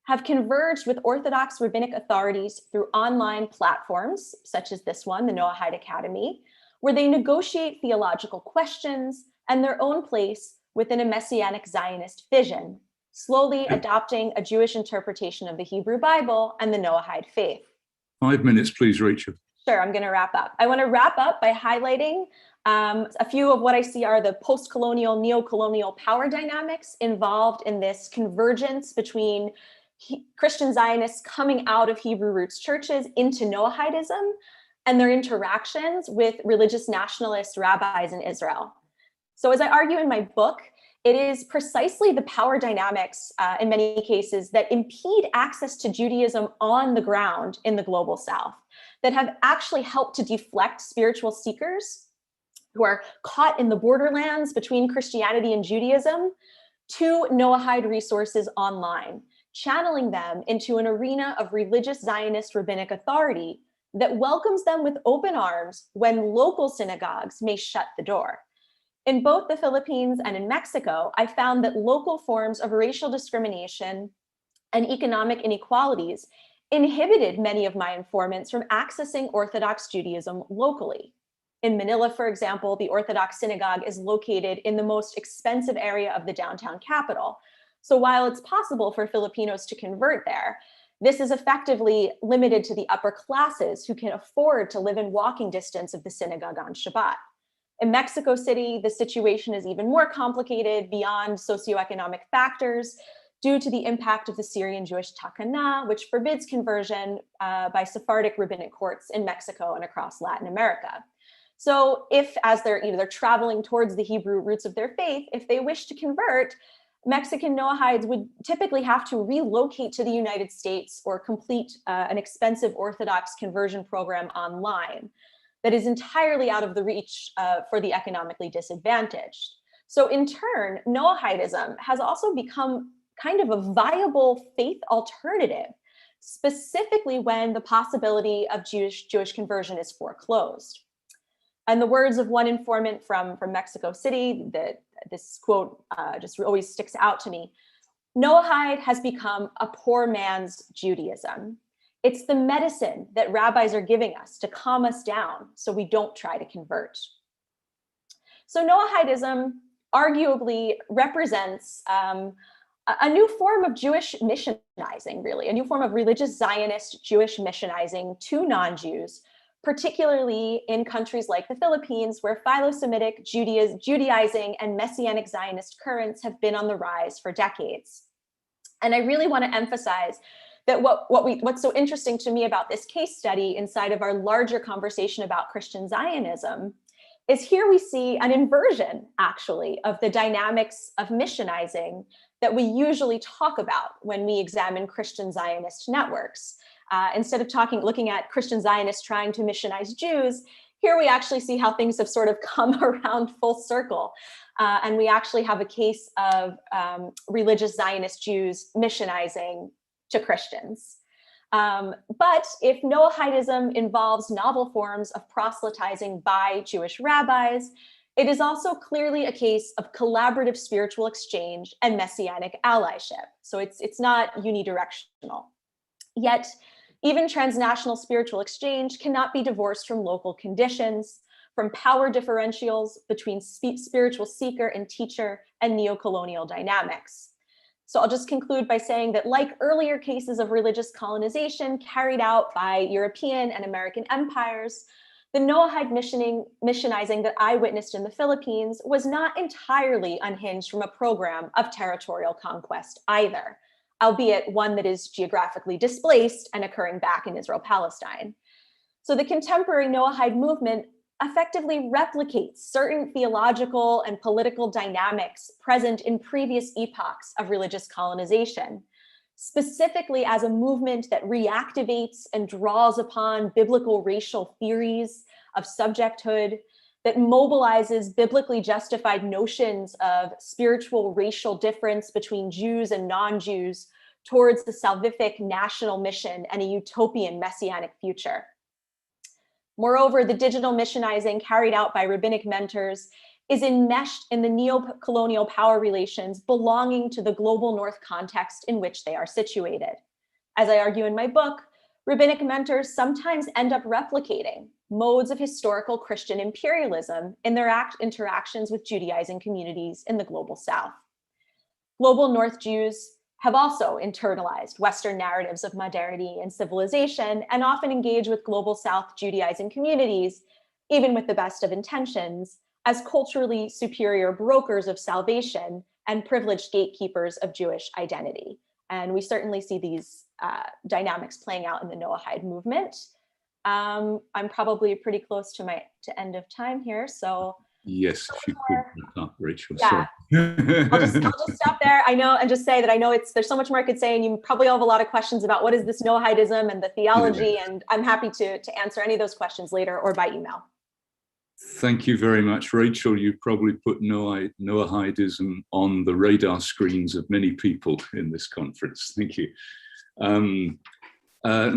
have converged with Orthodox rabbinic authorities through online platforms, such as this one, the Noahide Academy, where they negotiate theological questions and their own place within a Messianic Zionist vision, slowly adopting a Jewish interpretation of the Hebrew Bible and the Noahide faith. 5 minutes, please, Rachel. Sure, I'm going to wrap up. I want to wrap up by highlighting a few of what I see are the post-colonial, neo-colonial power dynamics involved in this convergence between Christian Zionists coming out of Hebrew roots churches into Noahidism and their interactions with religious nationalist rabbis in Israel. So as I argue in my book, it is precisely the power dynamics in many cases that impede access to Judaism on the ground in the global South that have actually helped to deflect spiritual seekers who are caught in the borderlands between Christianity and Judaism to Noahide resources online, channeling them into an arena of religious Zionist rabbinic authority that welcomes them with open arms when local synagogues may shut the door. In both the Philippines and in Mexico, I found that local forms of racial discrimination and economic inequalities inhibited many of my informants from accessing Orthodox Judaism locally. In Manila, for example, the Orthodox synagogue is located in the most expensive area of the downtown capital. So while it's possible for Filipinos to convert there, this is effectively limited to the upper classes who can afford to live in walking distance of the synagogue on Shabbat. In Mexico City, the situation is even more complicated beyond socioeconomic factors due to the impact of the Syrian Jewish Takana, which forbids conversion by Sephardic rabbinic courts in Mexico and across Latin America. So if, as they're traveling towards the Hebrew roots of their faith, if they wish to convert, Mexican Noahides would typically have to relocate to the United States or complete an expensive Orthodox conversion program online that is entirely out of the reach for the economically disadvantaged. So in turn, Noahidism has also become kind of a viable faith alternative, specifically when the possibility of Jewish conversion is foreclosed. And the words of one informant from Mexico City, this quote just always sticks out to me. Noahide has become a poor man's Judaism. It's the medicine that rabbis are giving us to calm us down so we don't try to convert. So Noahidism arguably represents a new form of Jewish missionizing, really, a new form of religious Zionist Jewish missionizing to non-Jews, particularly in countries like the Philippines, where Philo-Semitic Judaizing and Messianic Zionist currents have been on the rise for decades. And I really want to emphasize that what's so interesting to me about this case study inside of our larger conversation about Christian Zionism is here we see an inversion, actually, of the dynamics of missionizing that we usually talk about when we examine Christian Zionist networks. Instead of looking at Christian Zionists trying to missionize Jews, here we actually see how things have sort of come around full circle. And we actually have a case of religious Zionist Jews missionizing to Christians. But if Noahidism involves novel forms of proselytizing by Jewish rabbis, it is also clearly a case of collaborative spiritual exchange and messianic allyship. So it's not unidirectional. Yet, even transnational spiritual exchange cannot be divorced from local conditions, from power differentials between spiritual seeker and teacher and neocolonial dynamics. So I'll just conclude by saying that, like earlier cases of religious colonization carried out by European and American empires, the Noahide missionizing that I witnessed in the Philippines was not entirely unhinged from a program of territorial conquest either, albeit one that is geographically displaced and occurring back in Israel-Palestine. So the contemporary Noahide movement effectively replicates certain theological and political dynamics present in previous epochs of religious colonization, specifically as a movement that reactivates and draws upon biblical racial theories of subjecthood, that mobilizes biblically justified notions of spiritual racial difference between Jews and non-Jews towards the salvific national mission and a utopian messianic future. Moreover, the digital missionizing carried out by rabbinic mentors is enmeshed in the neo-colonial power relations belonging to the global North context in which they are situated. As I argue in my book, rabbinic mentors sometimes end up replicating modes of historical Christian imperialism in their interactions with Judaizing communities in the global South. Global North Jews have also internalized Western narratives of modernity and civilization and often engage with global South Judaizing communities, even with the best of intentions, as culturally superior brokers of salvation and privileged gatekeepers of Jewish identity. And we certainly see these dynamics playing out in the Noahide movement. I'm probably pretty close to end of time here, so. Yes, if you could wrap up, Rachel. Yeah, I'll just stop there. I know, and just say that I know there's so much more I could say, and you probably all have a lot of questions about what is this Noahidism and the theology, and I'm happy to answer any of those questions later or by email. Thank you very much, Rachel. You've probably put Noahidism on the radar screens of many people in this conference. Thank you.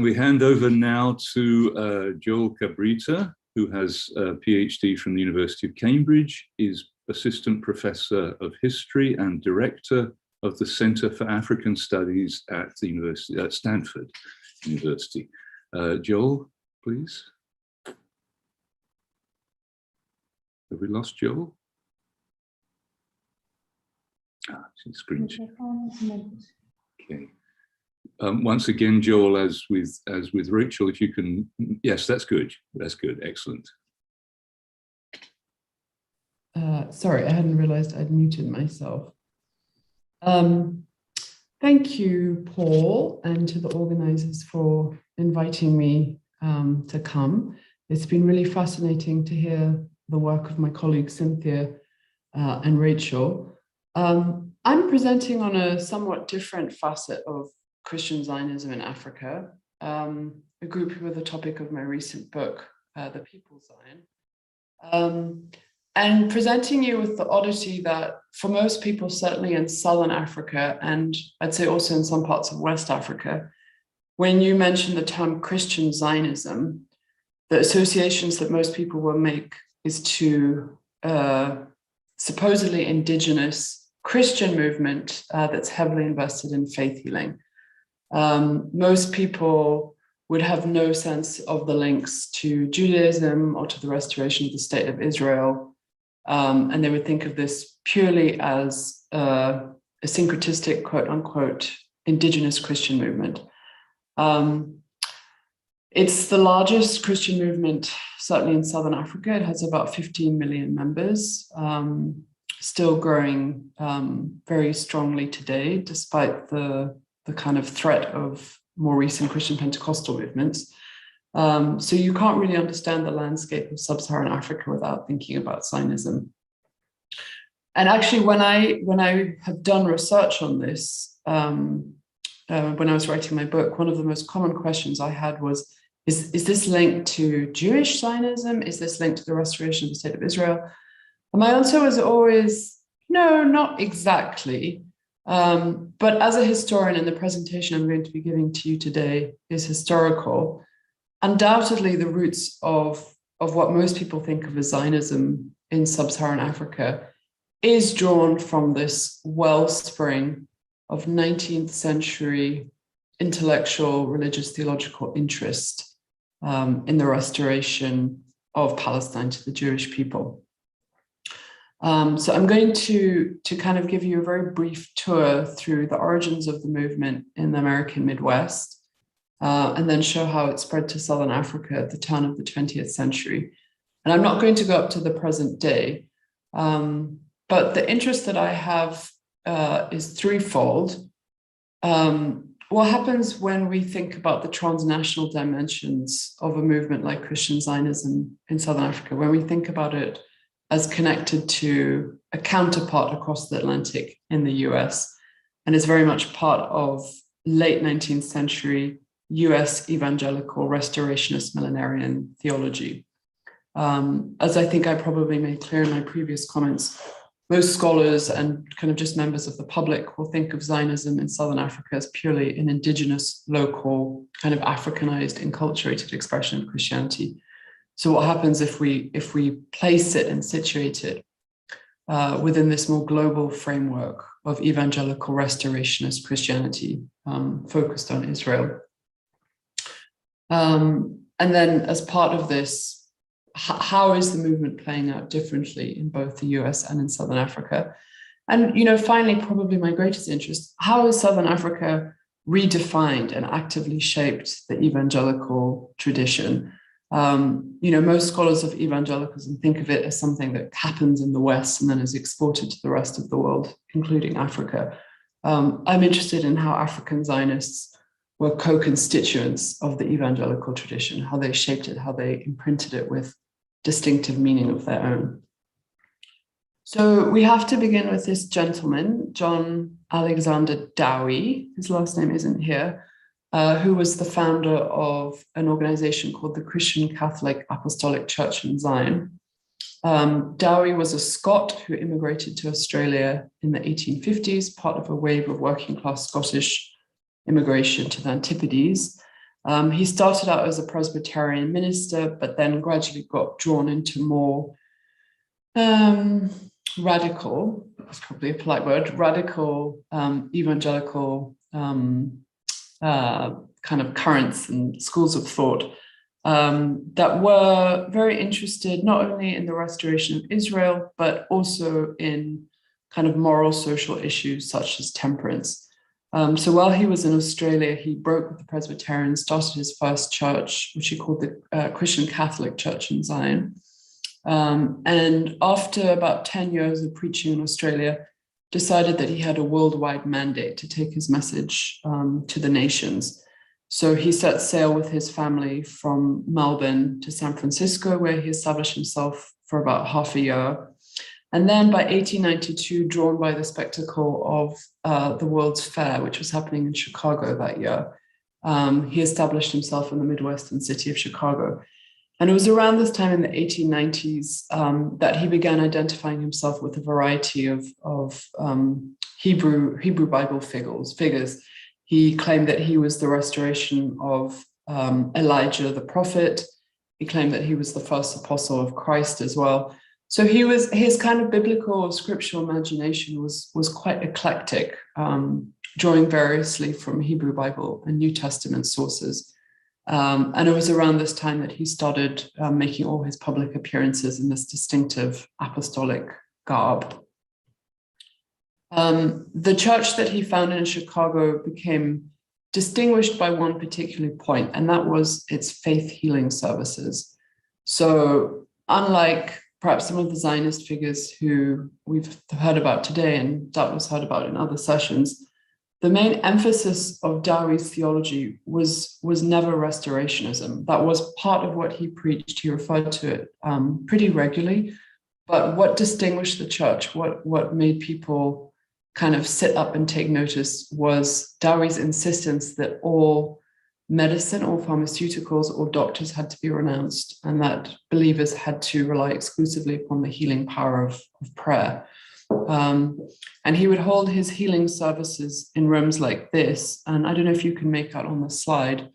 We hand over now to Joel Cabrita, who has a Ph.D. from the University of Cambridge, is Assistant Professor of History and Director of the Center for African Studies at the University at Stanford University. Joel, please. Have we lost Joel? Screen share. Okay. Once again, Joel, as with Rachel, if you can, yes, that's good. That's good. Excellent. Sorry, I hadn't realized I'd muted myself. Thank you, Paul, and to the organizers for inviting me to come. It's been really fascinating to hear the work of my colleagues Cynthia and Rachel. I'm presenting on a somewhat different facet of Christian Zionism in Africa, a group who are the topic of my recent book, The People's Zion, and presenting you with the oddity that for most people, certainly in Southern Africa, and I'd say also in some parts of West Africa, when you mention the term Christian Zionism, the associations that most people will make is to supposedly indigenous Christian movement that's heavily invested in faith healing. Most people would have no sense of the links to Judaism or to the restoration of the state of Israel. And they would think of this purely as a syncretistic, quote unquote, indigenous Christian movement. It's the largest Christian movement, certainly in Southern Africa. It has about 15 million members, still growing very strongly today, despite the kind of threat of more recent Christian Pentecostal movements. So you can't really understand the landscape of sub-Saharan Africa without thinking about Zionism. And actually, when I have done research on this, when I was writing my book, one of the most common questions I had was, is this linked to Jewish Zionism? Is this linked to the restoration of the state of Israel? And my answer was always, no, not exactly. But as a historian, and the presentation I'm going to be giving to you today is historical, undoubtedly the roots of what most people think of as Zionism in sub-Saharan Africa is drawn from this wellspring of 19th century intellectual, religious, theological interest in the restoration of Palestine to the Jewish people. So I'm going to kind of give you a very brief tour through the origins of the movement in the American Midwest, and then show how it spread to Southern Africa at the turn of the 20th century. And I'm not going to go up to the present day, but the interest that I have is threefold. What happens when we think about the transnational dimensions of a movement like Christian Zionism in Southern Africa, when we think about it as connected to a counterpart across the Atlantic in the US, and is very much part of late 19th century US evangelical restorationist millenarian theology. As I think I probably made clear in my previous comments, most scholars and kind of just members of the public will think of Zionism in Southern Africa as purely an indigenous, local, kind of Africanized, enculturated expression of Christianity. So what happens if we place it and situate it within this more global framework of evangelical restorationist Christianity focused on Israel? And then as part of this, how is the movement playing out differently in both the US and in Southern Africa? And, you know, finally, probably my greatest interest, how is Southern Africa redefined and actively shaped the evangelical tradition? You know, most scholars of evangelicalism think of it as something that happens in the West and then is exported to the rest of the world, including Africa. I'm interested in how African Zionists were co-constituents of the evangelical tradition, how they shaped it, how they imprinted it with distinctive meaning of their own. So we have to begin with this gentleman, John Alexander Dowie, his last name isn't here, who was the founder of an organization called the Christian Catholic Apostolic Church in Zion. Dowie was a Scot who immigrated to Australia in the 1850s, part of a wave of working class Scottish immigration to the Antipodes. He started out as a Presbyterian minister, but then gradually got drawn into more radical, that's probably a polite word, radical evangelical kind of currents and schools of thought that were very interested not only in the restoration of Israel, but also in kind of moral social issues such as temperance. So while he was in Australia, he broke with the Presbyterians, started his first church, which he called the Christian Catholic Church in Zion. And after about 10 years of preaching in Australia, decided that he had a worldwide mandate to take his message to the nations. So he set sail with his family from Melbourne to San Francisco, where he established himself for about half a year. And then by 1892, drawn by the spectacle of the World's Fair, which was happening in Chicago that year, he established himself in the Midwestern city of Chicago. And it was around this time in the 1890s that he began identifying himself with a variety of Hebrew Bible figures. He claimed that he was the restoration of Elijah the prophet. He claimed that he was the first apostle of Christ as well. So his kind of biblical scriptural imagination was quite eclectic, drawing variously from Hebrew Bible and New Testament sources. And it was around this time that he started making all his public appearances in this distinctive apostolic garb. The church that he founded in Chicago became distinguished by one particular point, and that was its faith healing services. So unlike perhaps some of the Zionist figures who we've heard about today and that was heard about in other sessions, the main emphasis of Dowie's theology was never restorationism. That was part of what he preached. He referred to it pretty regularly. But what distinguished the church, what made people kind of sit up and take notice was Dowie's insistence that all medicine, all pharmaceuticals, all doctors had to be renounced, and that believers had to rely exclusively upon the healing power of prayer. And he would hold his healing services in rooms like this. And I don't know if you can make out on the slide,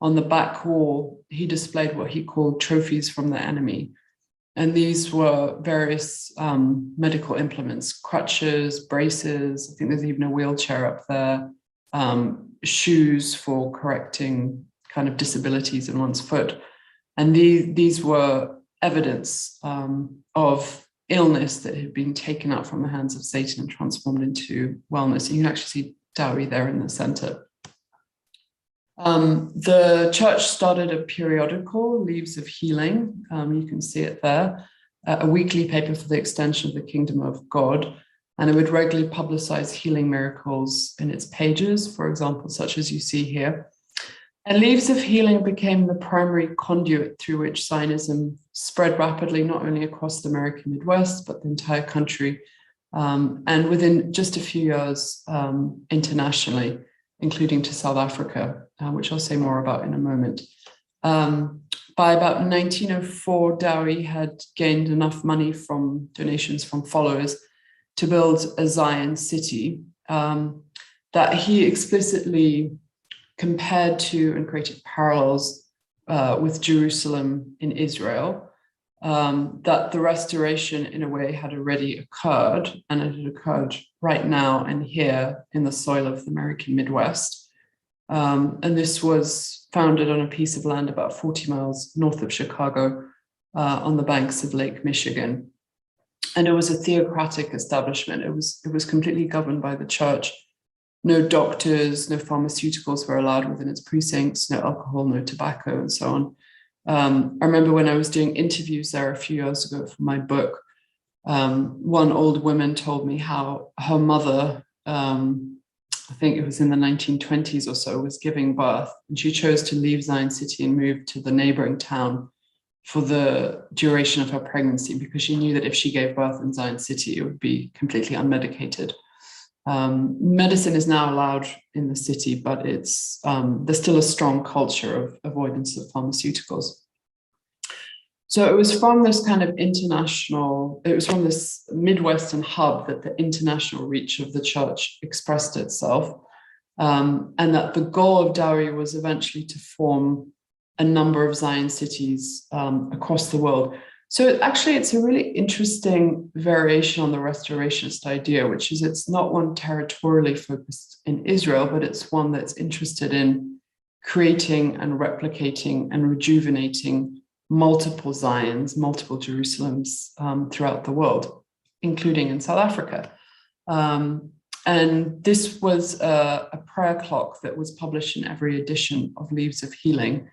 on the back wall, he displayed what he called trophies from the enemy. And these were various medical implements, crutches, braces, I think there's even a wheelchair up there, shoes for correcting kind of disabilities in one's foot. And these were evidence of illness that had been taken out from the hands of Satan and transformed into wellness. You can actually see Dowie there in the center. The church started a periodical, Leaves of Healing. You can see it there, a weekly paper for the extension of the kingdom of God. And it would regularly publicize healing miracles in its pages, for example, such as you see here. And Leaves of Healing became the primary conduit through which Zionism spread rapidly, not only across the American Midwest, but the entire country. And within just a few years, internationally, including to South Africa, which I'll say more about in a moment. By about 1904, Dowie had gained enough money from donations from followers to build a Zion city that he explicitly compared to and created parallels with Jerusalem in Israel, that the restoration in a way had already occurred, and it had occurred right now and here in the soil of the American Midwest. And this was founded on a piece of land about 40 miles north of Chicago, on the banks of Lake Michigan. And it was a theocratic establishment. It was completely governed by the church. No doctors, no pharmaceuticals were allowed within its precincts, no alcohol, no tobacco, and so on. I remember when I was doing interviews there a few years ago for my book, one old woman told me how her mother, I think it was in the 1920s or so, was giving birth, and she chose to leave Zion City and move to the neighboring town for the duration of her pregnancy, because she knew that if she gave birth in Zion City, it would be completely unmedicated. Medicine is now allowed in the city, but it's there's still a strong culture of avoidance of pharmaceuticals. So it was from this kind of international, it was from this Midwestern hub that the international reach of the church expressed itself, and that the goal of Dowie was eventually to form a number of Zion cities across the world. So actually, it's a really interesting variation on the restorationist idea, which is it's not one territorially focused in Israel, but it's one that's interested in creating and replicating and rejuvenating multiple Zions, multiple Jerusalems throughout the world, including in South Africa. And this was a prayer clock that was published in every edition of Leaves of Healing,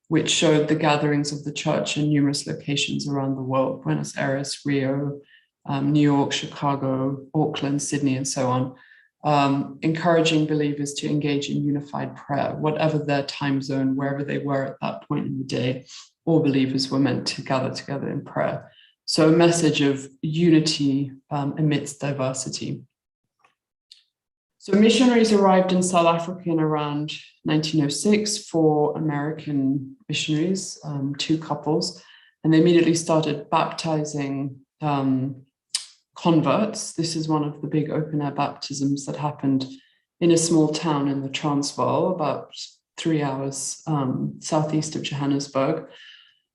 which showed the gatherings of the church in numerous locations around the world: Buenos Aires, Rio, New York, Chicago, Auckland, Sydney, and so on, encouraging believers to engage in unified prayer, whatever their time zone, wherever they were at that point in the day. All believers were meant to gather together in prayer. So a message of unity amidst diversity. So missionaries arrived in South Africa in around 1906, 4 American missionaries, 2 couples, and they immediately started baptizing converts. This is one of the big open-air baptisms that happened in a small town in the Transvaal, about 3 hours southeast of Johannesburg.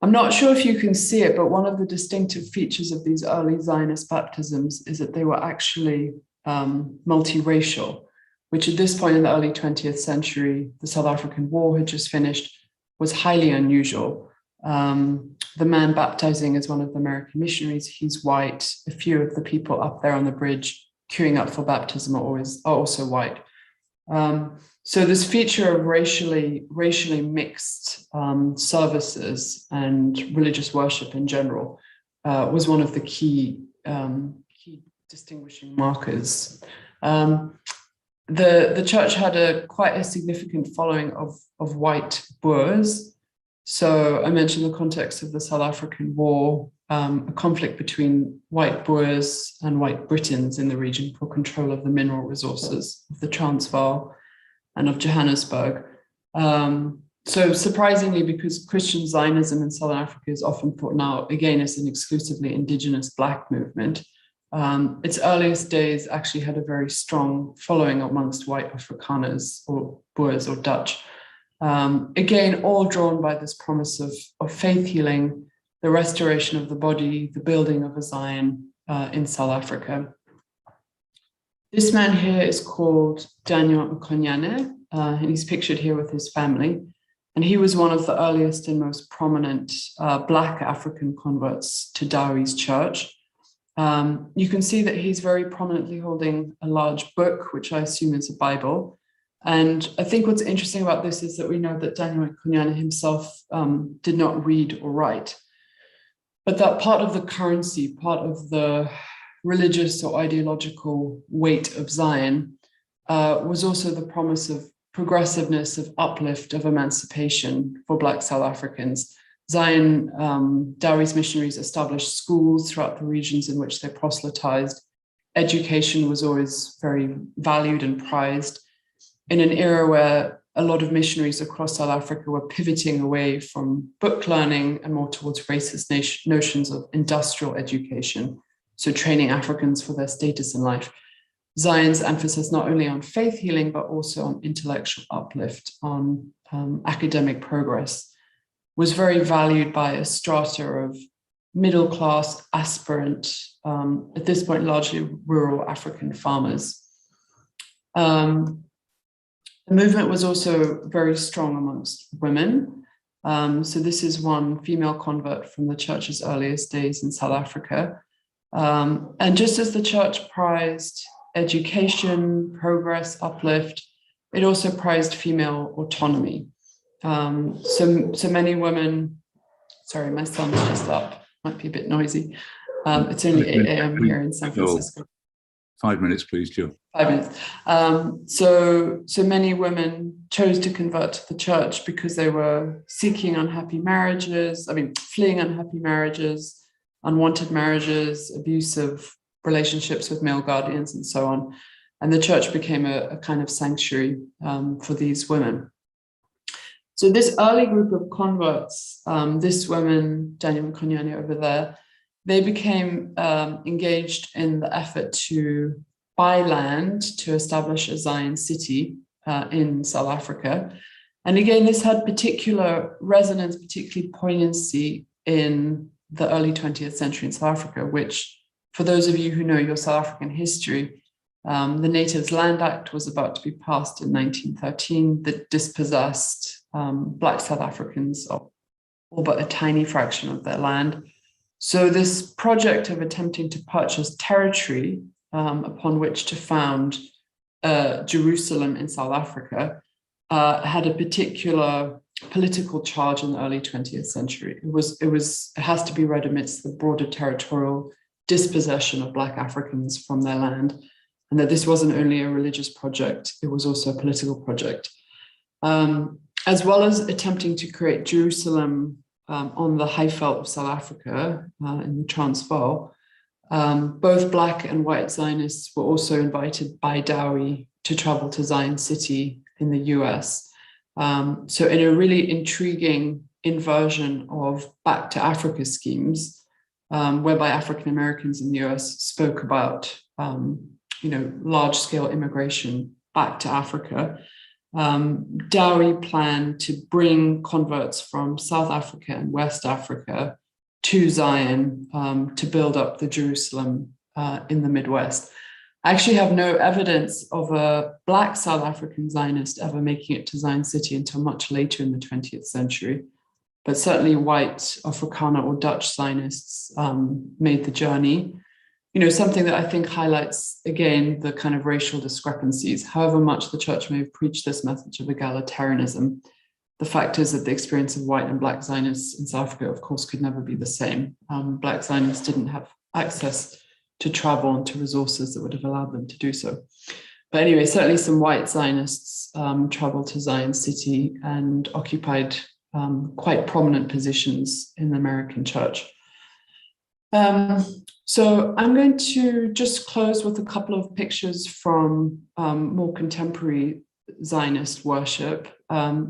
I'm not sure if you can see it, but one of the distinctive features of these early Zionist baptisms is that they were actually multiracial, which at this point in the early 20th century, the South African War had just finished, was highly unusual. The man baptizing is one of the American missionaries. He's white. A few of the people up there on the bridge queuing up for baptism are also white. So this feature of racially mixed services and religious worship in general was one of the key distinguishing markers. The church had quite a significant following of white Boers. So I mentioned the context of the South African War, a conflict between white Boers and white Britons in the region for control of the mineral resources of the Transvaal and of Johannesburg. So surprisingly, because Christian Zionism in Southern Africa is often thought now, again, as an exclusively indigenous Black movement, its earliest days actually had a very strong following amongst white Afrikaners or Boers or Dutch. Again, all drawn by this promise of faith healing, the restoration of the body, the building of a Zion in South Africa. This man here is called Daniel Nkonyane, and he's pictured here with his family. And he was one of the earliest and most prominent Black African converts to Dowie's church. You can see that he's very prominently holding a large book, which I assume is a Bible. And I think what's interesting about this is that we know that Daniel Nkonyane himself did not read or write, but that part of the currency, part of the religious or ideological weight of Zion was also the promise of progressiveness, of uplift, of emancipation for Black South Africans. Zion, Dowie's missionaries established schools throughout the regions in which they proselytized. Education was always very valued and prized in an era where a lot of missionaries across South Africa were pivoting away from book learning and more towards racist notions of industrial education, so training Africans for their status in life. Zion's emphasis not only on faith healing, but also on intellectual uplift, on academic progress, was very valued by a strata of middle-class, aspirant, at this point largely rural African farmers. The movement was also very strong amongst women. So this is one female convert from the church's earliest days in South Africa. And just as the church prized education, progress, uplift, it also prized female autonomy. So many women, sorry, my son's just up, might be a bit noisy. It's only 8 a.m. here in San Francisco. 5 minutes, please, Jill. 5 minutes. So many women chose to convert to the church because they were seeking unhappy marriages, fleeing unhappy marriages, unwanted marriages, abusive relationships with male guardians, and so on. And the church became a kind of sanctuary for these women. So this early group of converts, this woman, Daniel Mkonyane over there, they became engaged in the effort to buy land to establish a Zion city in South Africa. And again, this had particular resonance, particularly poignancy in the early 20th century in South Africa, which, for those of you who know your South African history, the Natives Land Act was about to be passed in 1913 that dispossessed Black South Africans of all but a tiny fraction of their land. So this project of attempting to purchase territory upon which to found Jerusalem in South Africa had a particular political charge in the early 20th century. It has to be read amidst the broader territorial dispossession of Black Africans from their land, and that this wasn't only a religious project, it was also a political project. As well as attempting to create Jerusalem on the Highveld of South Africa in the Transvaal, both Black and white Zionists were also invited by Dowie to travel to Zion City in the US. So in a really intriguing inversion of back to Africa schemes, whereby African Americans in the US spoke about large-scale immigration back to Africa, Dowie planned to bring converts from South Africa and West Africa to Zion to build up the Jerusalem in the Midwest. I actually have no evidence of a Black South African Zionist ever making it to Zion City until much later in the 20th century, but certainly white Afrikaner or Dutch Zionists made the journey. Something that I think highlights, again, the kind of racial discrepancies. However much the church may have preached this message of egalitarianism, the fact is that the experience of white and Black Zionists in South Africa, of course, could never be the same. Black Zionists didn't have access to travel and to resources that would have allowed them to do so. But anyway, certainly some white Zionists traveled to Zion City and occupied quite prominent positions in the American church. So I'm going to just close with a couple of pictures from more contemporary Zionist worship.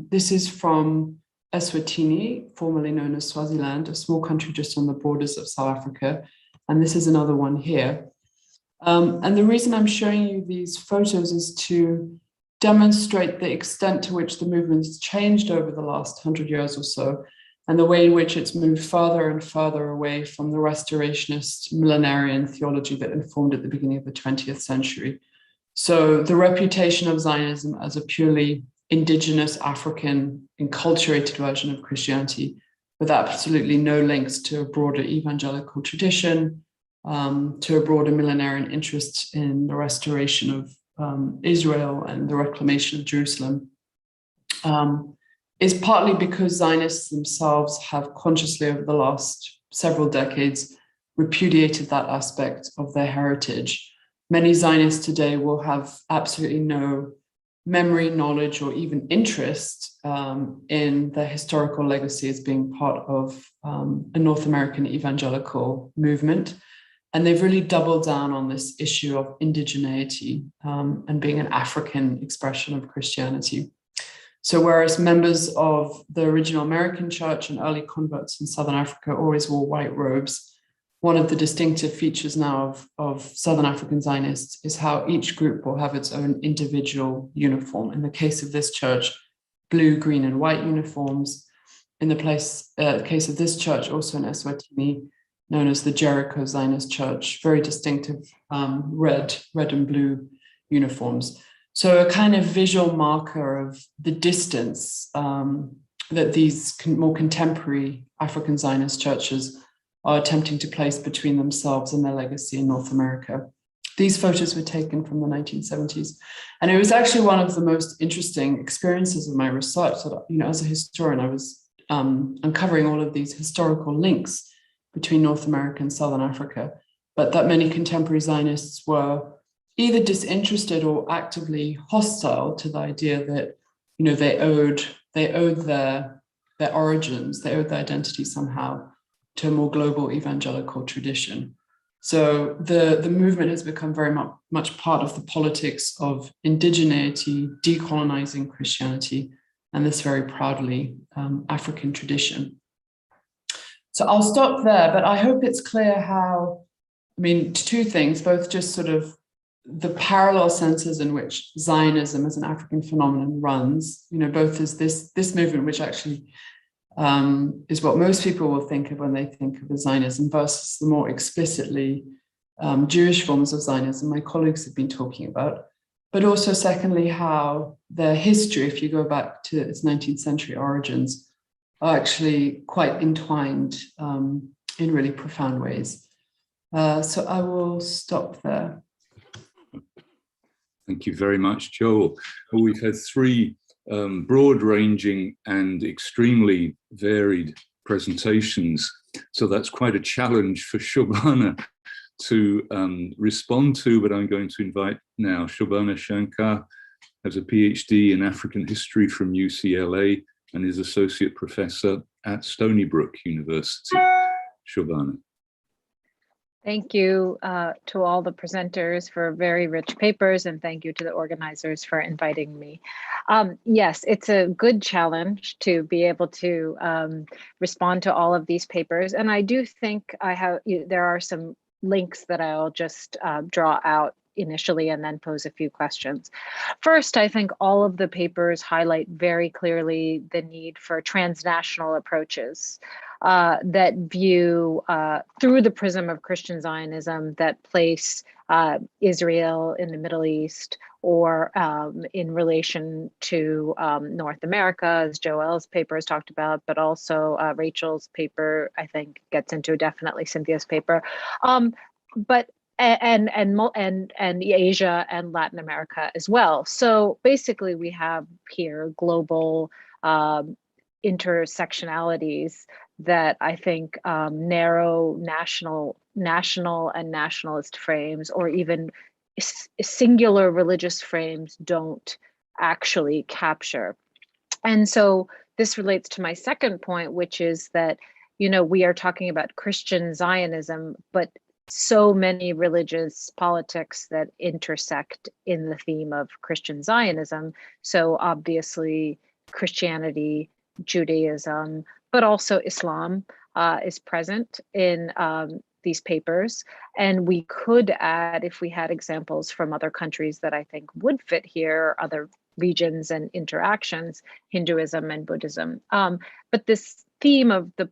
This is from Eswatini, formerly known as Swaziland, a small country just on the borders of South Africa. And this is another one here. And the reason I'm showing you these photos is to demonstrate the extent to which the movement has changed over the last 100 years or so, and the way in which it's moved further and further away from the restorationist millenarian theology that informed at the beginning of the 20th century. So the reputation of Zionism as a purely indigenous African enculturated version of Christianity, with absolutely no links to a broader evangelical tradition, to a broader millenarian interest in the restoration of Israel and the reclamation of Jerusalem, is partly because Zionists themselves have consciously over the last several decades repudiated that aspect of their heritage. Many Zionists today will have absolutely no memory, knowledge, or even interest in their historical legacy as being part of a North American evangelical movement. And they've really doubled down on this issue of indigeneity and being an African expression of Christianity. So whereas members of the original American church and early converts in Southern Africa always wore white robes, one of the distinctive features now of Southern African Zionists is how each group will have its own individual uniform. In the case of this church, blue, green, and white uniforms. In the case of this church, also in Eswatini, known as the Jericho Zionist Church, very distinctive red and blue uniforms. So a kind of visual marker of the distance that these more contemporary African Zionist churches are attempting to place between themselves and their legacy in North America. These photos were taken from the 1970s. And it was actually one of the most interesting experiences of my research that, as a historian, I was uncovering all of these historical links between North America and Southern Africa, but that many contemporary Zionists were either disinterested or actively hostile to the idea that, they owed their origins, they owed their identity somehow to a more global evangelical tradition. So the movement has become very much part of the politics of indigeneity, decolonizing Christianity, and this very proudly African tradition. So I'll stop there, but I hope it's clear how, two things, both just sort of the parallel senses in which Zionism as an African phenomenon runs, both as this movement, which actually is what most people will think of when they think of Zionism, versus the more explicitly Jewish forms of Zionism my colleagues have been talking about, but also secondly, how the history, if you go back to its 19th century origins, are actually quite entwined in really profound ways. So I will stop there. Thank you very much, Joel. Well, we've had three broad-ranging and extremely varied presentations. So that's quite a challenge for Shobhana to respond to, but I'm going to invite now Shobhana Shankar, has a PhD in African history from UCLA and is associate professor at Stony Brook University. Shobhana. Thank you to all the presenters for very rich papers, and thank you to the organizers for inviting me. Yes, it's a good challenge to be able to respond to all of these papers, and I do think there are some links that I'll just draw out initially and then pose a few questions. First, I think all of the papers highlight very clearly the need for transnational approaches that view through the prism of Christian Zionism that place Israel in the Middle East or in relation to North America, as Joel's paper has talked about, but also Rachel's paper, I think, gets into definitely Cynthia's paper. But Asia and Latin America as well. So basically we have here global intersectionalities that I think narrow national and nationalist frames or even singular religious frames don't actually capture. And so this relates to my second point, which is that, we are talking about Christian Zionism, but so many religious politics that intersect in the theme of Christian Zionism. So obviously Christianity, Judaism, but also Islam is present in these papers. And we could add, if we had examples from other countries that I think would fit here, other regions and interactions, Hinduism and Buddhism. But this theme of the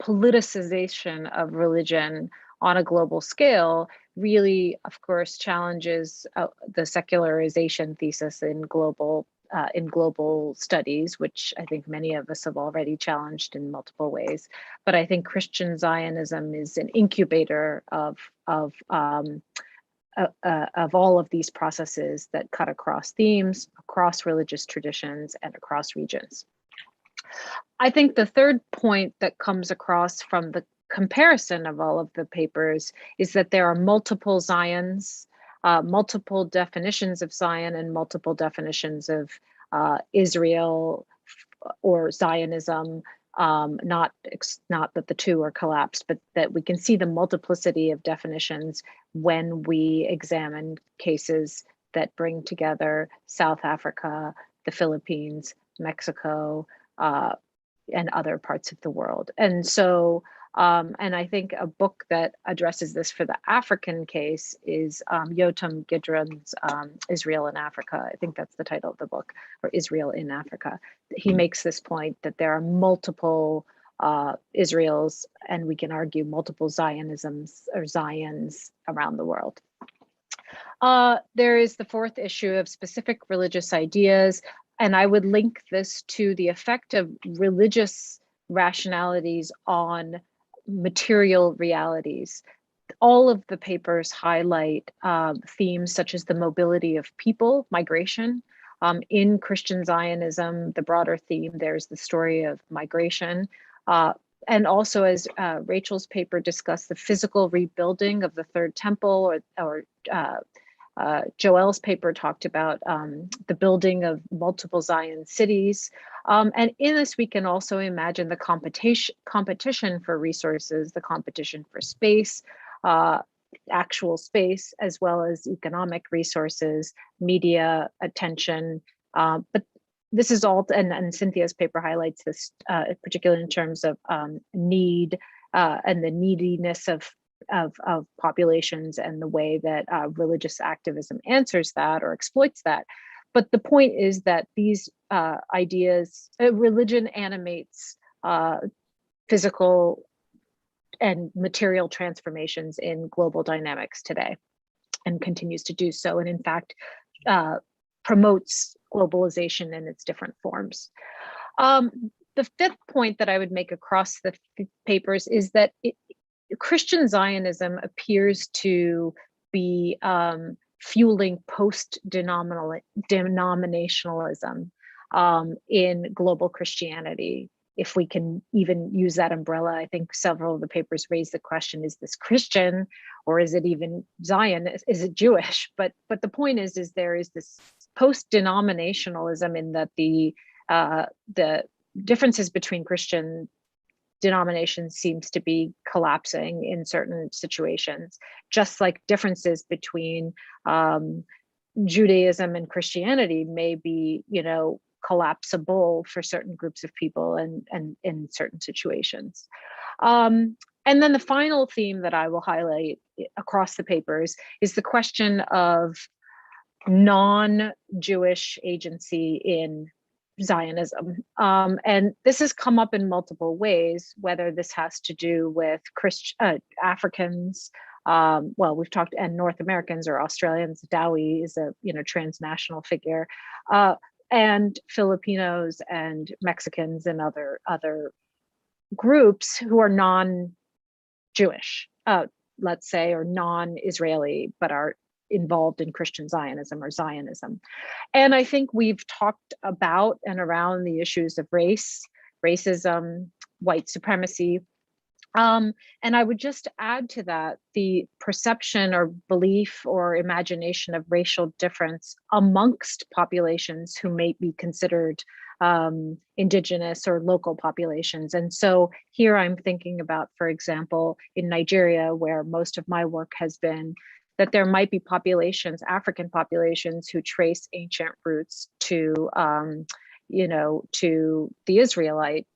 politicization of religion on a global scale really, of course, challenges the secularization thesis in global studies, which I think many of us have already challenged in multiple ways. But I think Christian Zionism is an incubator of all of these processes that cut across themes, across religious traditions, and across regions. I think the third point that comes across from the comparison of all of the papers is that there are multiple Zions, multiple definitions of Zion and multiple definitions of Israel or Zionism, not that the two are collapsed, but that we can see the multiplicity of definitions when we examine cases that bring together South Africa, the Philippines, Mexico, and other parts of the world. And so, and I think a book that addresses this for the African case is Yotam Gidron's Israel in Africa. I think that's the title of the book, or Israel in Africa. He makes this point that there are multiple Israels, and we can argue multiple Zionisms or Zions around the world. There is the fourth issue of specific religious ideas, and I would link this to the effect of religious rationalities on material realities. All of the papers highlight themes such as the mobility of people, migration. In Christian Zionism, the broader theme, there's the story of migration. And also, as Rachel's paper discussed, the physical rebuilding of the Third Temple, or Joel's paper talked about the building of multiple Zion cities. And in this, we can also imagine the competition for resources, the competition for space, actual space, as well as economic resources, media attention. But this is all, and Cynthia's paper highlights this, particularly in terms of need and the neediness of populations and the way that religious activism answers that or exploits that. But the point is that these ideas, religion animates physical and material transformations in global dynamics today, and continues to do so, and in fact promotes globalization in its different forms. The fifth point that I would make across the papers is that Christian Zionism appears to be fueling post-denominationalism in global Christianity. If we can even use that umbrella, I think several of the papers raise the question, is this Christian or is it even Zion? Is it Jewish? But the point is there is this post-denominationalism in that the differences between Christian denominations seems to be collapsing in certain situations, just like differences between Judaism and Christianity may be, collapsible for certain groups of people and in certain situations. And then the final theme that I will highlight across the papers is the question of non-Jewish agency in Zionism. And this has come up in multiple ways, whether this has to do with Africans, well, we've talked, and North Americans or Australians. Dowie is a transnational figure, and Filipinos and Mexicans and other groups who are non-Jewish, let's say, or non-Israeli, but are involved in Christian Zionism or Zionism. And I think we've talked about and around the issues of race, racism, white supremacy. And I would just add to that the perception or belief or imagination of racial difference amongst populations who may be considered indigenous or local populations. And so here I'm thinking about, for example, in Nigeria, where most of my work has been, that there might be populations, African populations, who trace ancient roots to, to the Israelite,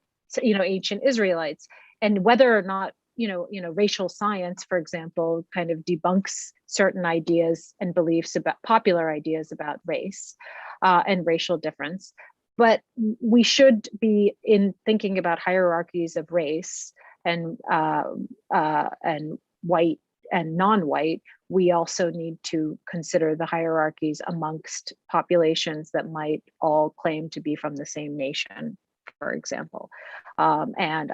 ancient Israelites. And whether or not, racial science, for example, kind of debunks certain ideas and beliefs about popular ideas about race and racial difference. But we should be in thinking about hierarchies of race and white and non-white. We also need to consider the hierarchies amongst populations that might all claim to be from the same nation, for example. And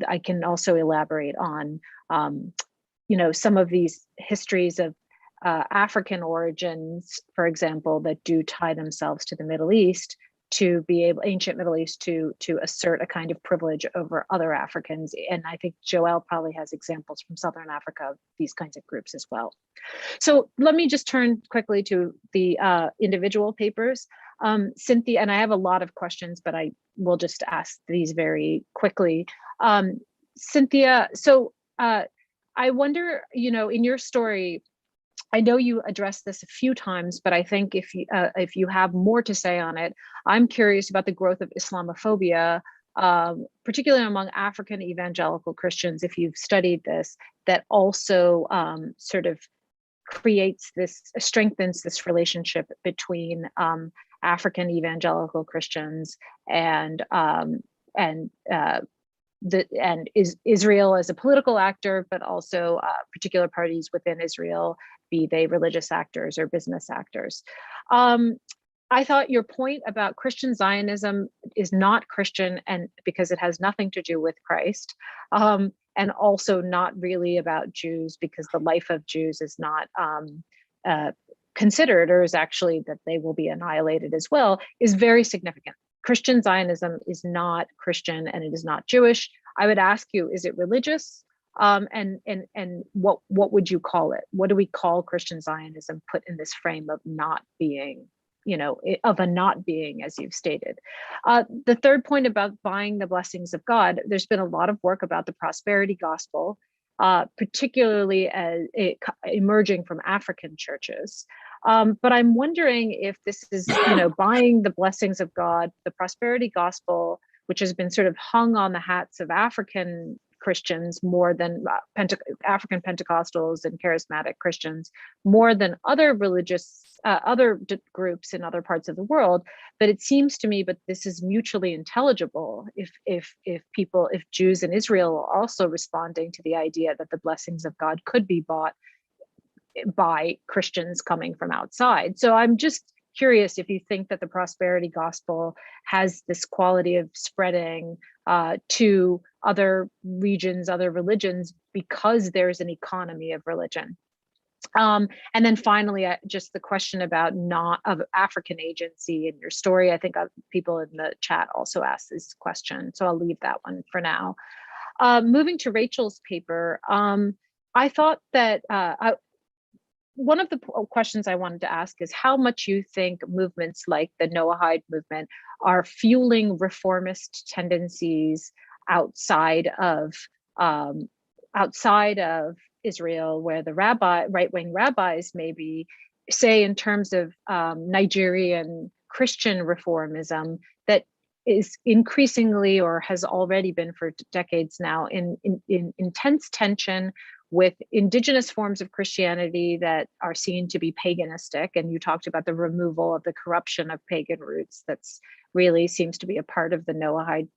I can also elaborate on, some of these histories of African origins, for example, that do tie themselves to the Middle East, to be able, ancient Middle East, to assert a kind of privilege over other Africans. And I think Joel probably has examples from Southern Africa of these kinds of groups as well. So let me just turn quickly to the individual papers. Cynthia, and I have a lot of questions, but I will just ask these very quickly. Cynthia, so I wonder, in your story, I know you addressed this a few times, but I think if you have more to say on it, I'm curious about the growth of Islamophobia, particularly among African evangelical Christians, if you've studied this, that also sort of strengthens this relationship between African evangelical Christians and is Israel as a political actor, but also particular parties within Israel, be they religious actors or business actors. I thought your point about Christian Zionism is not Christian, and because it has nothing to do with Christ, and also not really about Jews, because the life of Jews is not considered, or is actually that they will be annihilated as well, is very significant. Christian Zionism is not Christian and it is not Jewish. I would ask you, is it religious? And what would you call it? What do we call Christian Zionism put in this frame of not being, of a not being, as you've stated? The third point about buying the blessings of God, there's been a lot of work about the prosperity gospel, particularly as emerging from African churches. But I'm wondering if this is, buying the blessings of God, the prosperity gospel, which has been sort of hung on the hats of African Christians more than African Pentecostals and charismatic Christians, more than other religious, other groups in other parts of the world. But it seems to me, but this is mutually intelligible if Jews in Israel are also responding to the idea that the blessings of God could be bought by Christians coming from outside. So I'm just curious if you think that the prosperity gospel has this quality of spreading to other regions, other religions, because there's an economy of religion. And then finally, just the question about of African agency in your story. I think people in the chat also asked this question, so I'll leave that one for now. Moving to Rachel's paper, I thought that one of the questions I wanted to ask is how much you think movements like the Noahide movement are fueling reformist tendencies outside of Israel, where the right-wing rabbis maybe say, in terms of Nigerian Christian reformism, that is increasingly, or has already been for decades now, in intense tension with indigenous forms of Christianity that are seen to be paganistic. And you talked about the removal of the corruption of pagan roots. That's really seems to be a part of the Noahide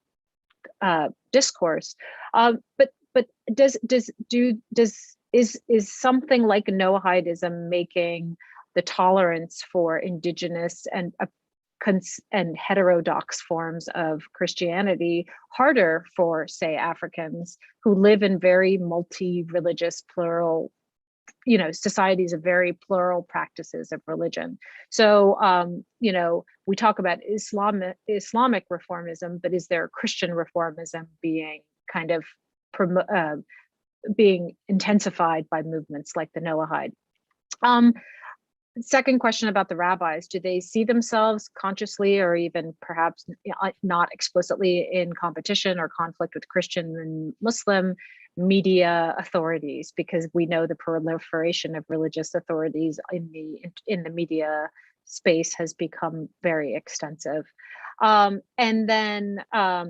discourse. But is something like Noahidism making the tolerance for indigenous and heterodox forms of Christianity harder for, say, Africans who live in very multi-religious, plural, societies of very plural practices of religion? So, we talk about Islamic reformism, but is there Christian reformism being kind of being intensified by movements like the Noahide? Second question about the rabbis: do they see themselves consciously, or even perhaps not explicitly, in competition or conflict with Christian and Muslim media authorities? Because we know the proliferation of religious authorities in the media space has become very extensive. And then a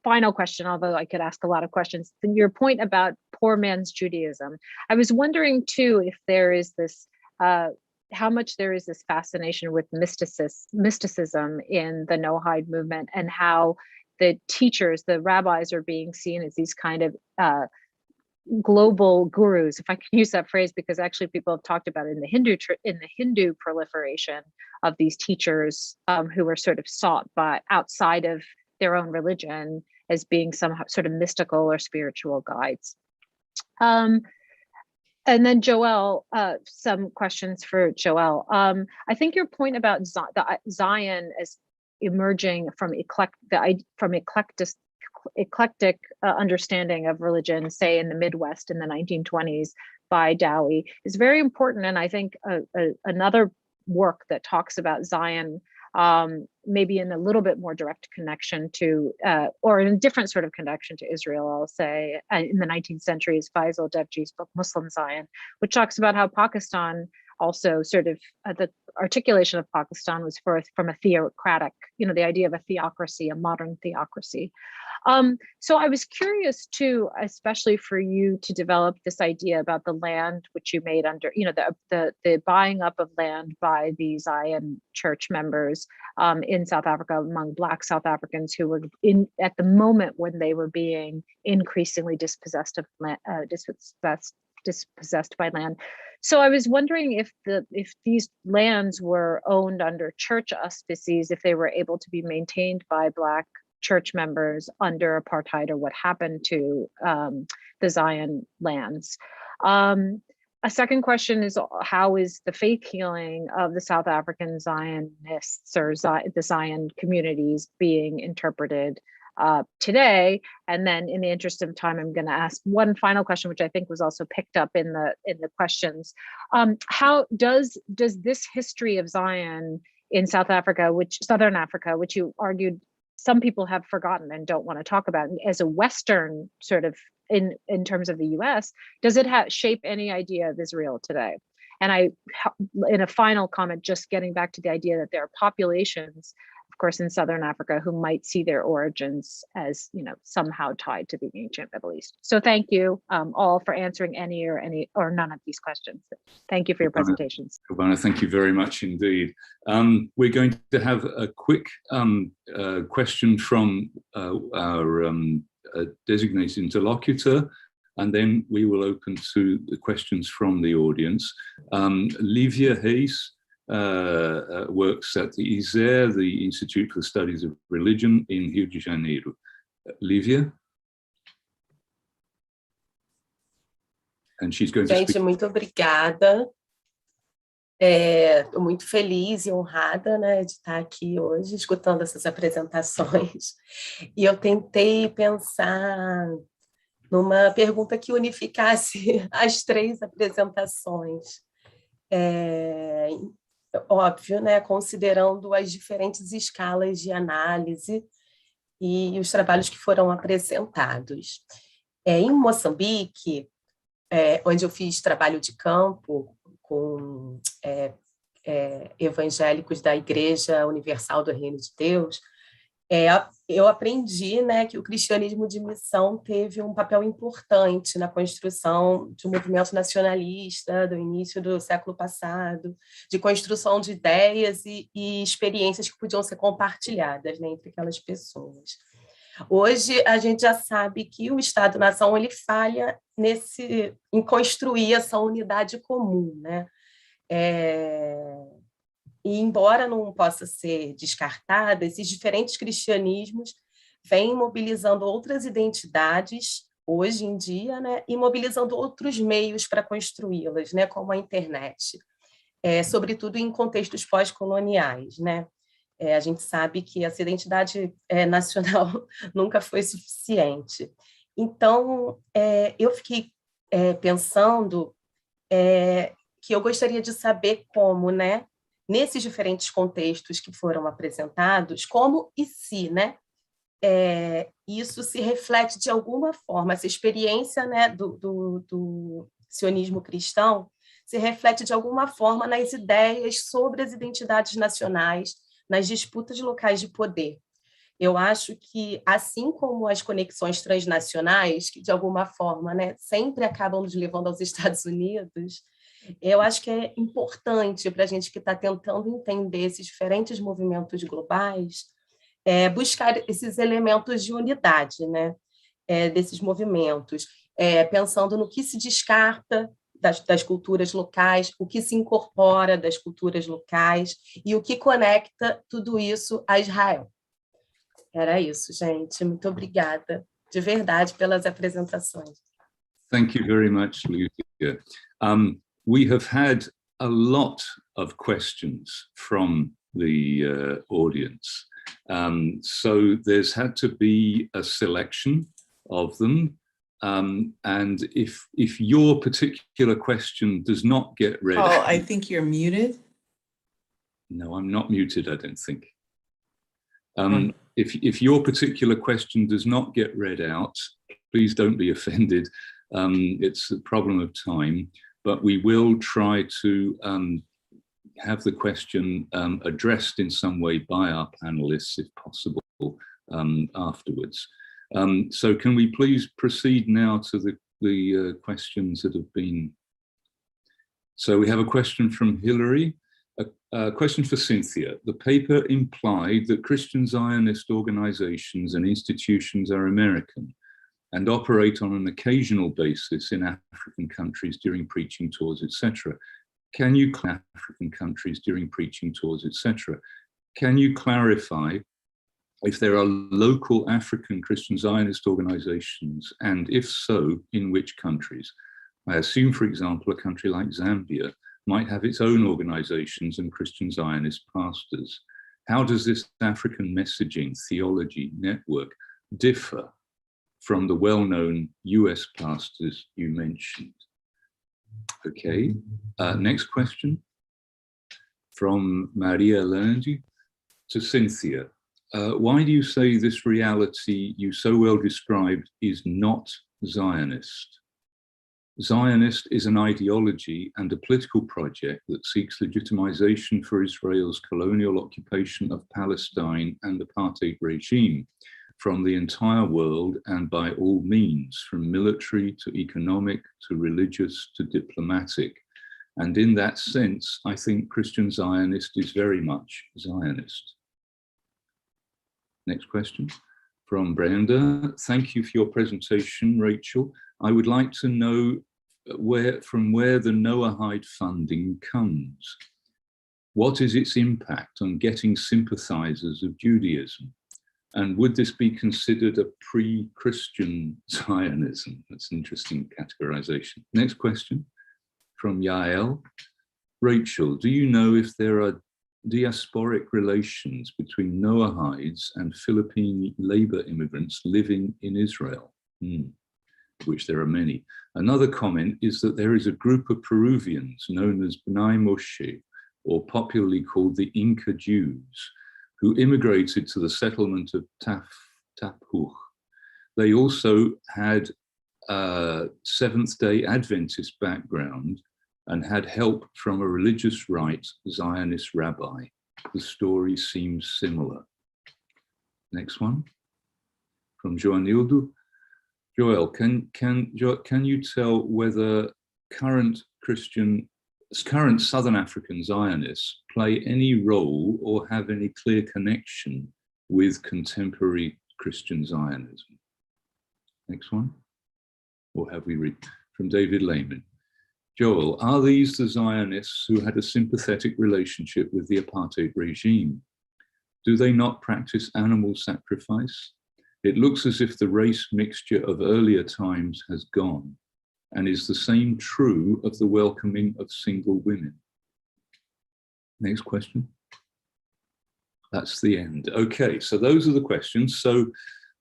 final question, although I could ask a lot of questions, your point about poor man's Judaism. I was wondering too if there is this how much there is this fascination with mysticism in the Noahide movement, and how the teachers, the rabbis, are being seen as these kind of global gurus, if I can use that phrase, because actually people have talked about it in the Hindu proliferation of these teachers who are sort of sought by outside of their own religion as being some sort of mystical or spiritual guides. And then Joel, some questions for Joel. I think your point about Zion as emerging from eclectic understanding of religion, say in the Midwest in the 1920s by Dowie, is very important. And I think another work that talks about Zion, maybe in a little bit more direct connection to, or in a different sort of connection to Israel, I'll say, in the 19th century, is Faisal Devji's book, Muslim Zion, which talks about how Pakistan also sort of, articulation of Pakistan was from a theocratic, the idea of a theocracy, a modern theocracy. So I was curious too, especially for you to develop this idea about the land which you made under, the buying up of land by the Zion church members in South Africa among Black South Africans who were at the moment when they were being increasingly dispossessed by land. So I was wondering if these lands were owned under church auspices, if they were able to be maintained by Black church members under apartheid, or what happened to the Zion lands. A second question is, how is the faith healing of the South African Zionists or the Zion communities being interpreted today? And then in the interest of time, I'm going to ask one final question, which I think was also picked up in the questions. How does this history of Zion in Southern Africa, which you argued some people have forgotten and don't want to talk about, as a Western sort of in terms of the US, does it shape any idea of Israel today? And in a final comment, just getting back to the idea that there are populations, of course, in Southern Africa who might see their origins as, somehow tied to the ancient Middle East. So thank you all for answering any or none of these questions. Thank you for your presentations. Kobana, thank you very much indeed. We're going to have a quick question from our designated interlocutor, and then we will open to the questions from the audience. Livia Hayes works at the ISER, the Institute for the Studies of Religion in Rio de Janeiro. Livia? And she's going to speak. Gente, muito obrigada. Estou muito feliz e honrada, né, de estar aqui hoje, escutando essas apresentações. E eu tentei pensar numa pergunta que unificasse as três apresentações. Óbvio, né, considerando as diferentes escalas de análise e os trabalhos que foram apresentados. Em Moçambique, onde eu fiz trabalho de campo com evangélicos da Igreja Universal do Reino de Deus, eu aprendi, né, que o cristianismo de missão teve um papel importante na construção de um movimento nacionalista do início do século passado, de construção de ideias e experiências que podiam ser compartilhadas, né, entre aquelas pessoas. Hoje, a gente já sabe que o Estado-nação ele falha em construir essa unidade comum, né? E embora não possa ser descartada, esses diferentes cristianismos vêm mobilizando outras identidades hoje em dia, né? E mobilizando outros meios para construí-las, né? Como a internet, sobretudo em contextos pós-coloniais, né? A gente sabe que essa identidade nacional nunca foi suficiente. Então, eu fiquei pensando que eu gostaria de saber como, né, nesses diferentes contextos que foram apresentados, como e se, né, isso se reflete de alguma forma, essa experiência, né, do sionismo cristão se reflete de alguma forma nas ideias sobre as identidades nacionais, nas disputas locais de poder. Eu acho que, assim como as conexões transnacionais, que de alguma forma, né, sempre acabam nos levando aos Estados Unidos, eu acho que é importante para a gente que está tentando entender esses diferentes movimentos globais, buscar esses elementos de unidade, né, desses movimentos, pensando no que se descarta das culturas locais, o que se incorpora das culturas locais e o que conecta tudo isso a Israel. Era isso, gente. Muito obrigada, de verdade, pelas apresentações. Thank you very much, Lucia. We have had a lot of questions from the audience. So there's had to be a selection of them. And if your particular question does not get read Paul, I think you're muted. No, I'm not muted, I don't think. If your particular question does not get read out, please don't be offended. It's a problem of time, but we will try to have the question addressed in some way by our panelists, if possible, afterwards. So can we please proceed now to the questions that have been. So we have a question from Hilary, a question for Cynthia. The paper implied that Christian Zionist organizations and institutions are American and operate on an occasional basis in African countries during preaching tours, etc. Can you clarify if there are local African Christian Zionist organizations, and if so, in which countries? I assume, for example, a country like Zambia might have its own organizations and Christian Zionist pastors. How does this African messaging theology network differ from the well-known US pastors you mentioned? Okay, next question from Maria Lendi to Cynthia. Why do you say this reality you so well described is not Zionist? Zionist is an ideology and a political project that seeks legitimization for Israel's colonial occupation of Palestine and apartheid regime from the entire world and by all means, from military to economic to religious to diplomatic. And in that sense, I think Christian Zionist is very much Zionist. Next question from Brenda. Thank you for your presentation, Rachel. I would like to know from where the Noahide funding comes. What is its impact on getting sympathizers of Judaism? And would this be considered a pre-Christian Zionism? That's an interesting categorization. Next question from Yael. Rachel, do you know if there are diasporic relations between Noahides and Philippine labor immigrants living in Israel? Which there are many. Another comment is that there is a group of Peruvians known as B'nai Moshe, or popularly called the Inca Jews, who immigrated to the settlement of Taphuch. They also had a Seventh-day Adventist background and had help from a religious right Zionist rabbi. The story seems similar. Next one, from Joanildo. Joel, can you tell whether current Southern African Zionists play any role or have any clear connection with contemporary Christian Zionism? Next one, or have we read from David Lehman? Joel, are these the Zionists who had a sympathetic relationship with the apartheid regime? Do they not practice animal sacrifice? It looks as if the race mixture of earlier times has gone. And is the same true of the welcoming of single women? Next question. That's the end. Okay, so those are the questions. So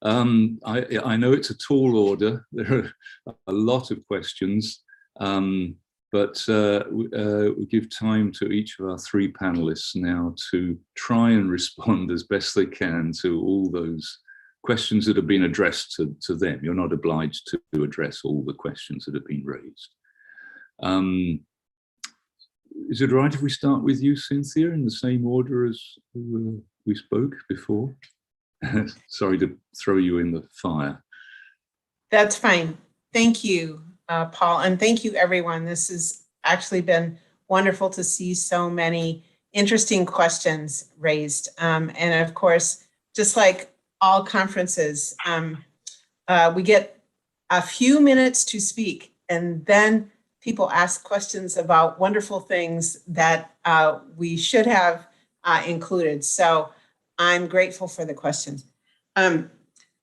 I know it's a tall order. There are a lot of questions, but we give time to each of our three panelists now to try and respond as best they can to all those questions that have been addressed to them. You're not obliged to address all the questions that have been raised. Is it right if we start with you, Cynthia, in the same order as we spoke before? Sorry to throw you in the fire. That's fine. Thank you, Paul, and thank you, everyone. This has actually been wonderful to see so many interesting questions raised. And of course, just like all conferences, we get a few minutes to speak, and then people ask questions about wonderful things that we should have included. So I'm grateful for the questions. One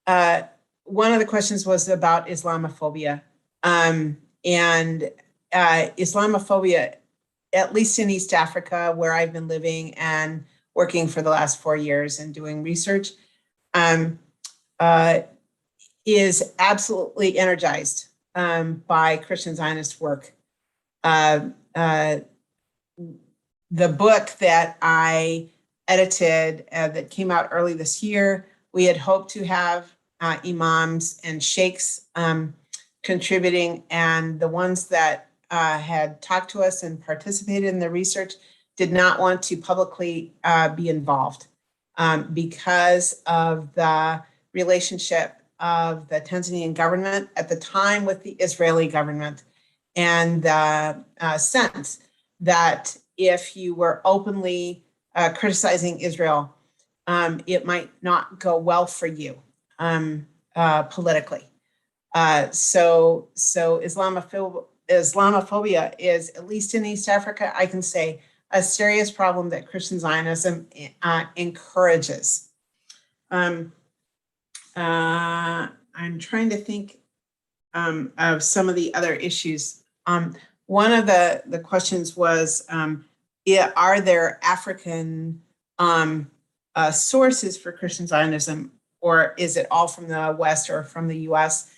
of the questions was about Islamophobia. And Islamophobia, at least in East Africa, where I've been living and working for the last 4 years and doing research, is absolutely energized by Christian Zionist work. The book that I edited that came out early this year, we had hoped to have imams and sheikhs contributing, and the ones that had talked to us and participated in the research did not want to publicly be involved because of the relationship of the Tanzanian government at the time with the Israeli government, and the sense that if you were openly criticizing Israel, it might not go well for you politically. So Islamophobia is, at least in East Africa, I can say, a serious problem that Christian Zionism encourages. I'm trying to think of some of the other issues. One of the questions was, are there African sources for Christian Zionism, or is it all from the West or from the US?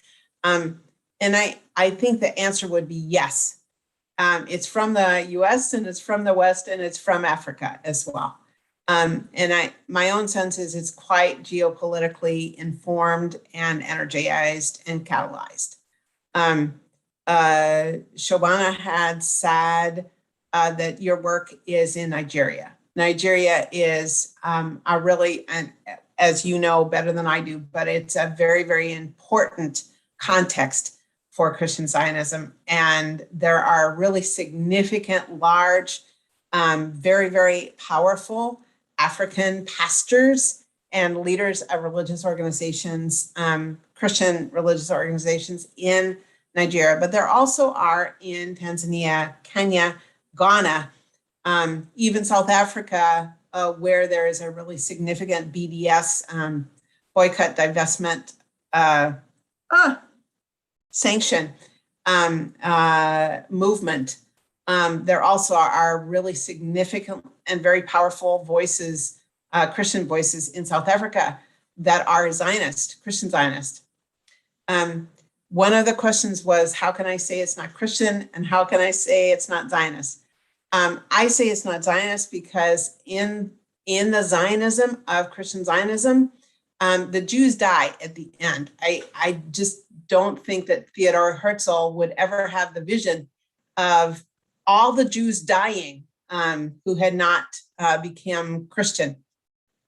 And I think the answer would be yes. It's from the US, and it's from the West, and it's from Africa as well. And my own sense is it's quite geopolitically informed and energized and catalyzed. Shobana had said that your work is in Nigeria. Nigeria is a really, and as you know better than I do, but it's a very, very important context for Christian Zionism. And there are really significant, large, very, very powerful African pastors and leaders of religious organizations, Christian religious organizations in Nigeria, but there also are in Tanzania, Kenya, Ghana, even South Africa, where there is a really significant BDS boycott, divestment, sanction movement. There also are really significant and very powerful voices, Christian voices in South Africa that are Zionist, Christian Zionist. One of the questions was, how can I say it's not Christian, and how can I say it's not Zionist? I say it's not Zionist because in the Zionism of Christian Zionism, the Jews die at the end. I just don't think that Theodor Herzl would ever have the vision of all the Jews dying who had not become Christian.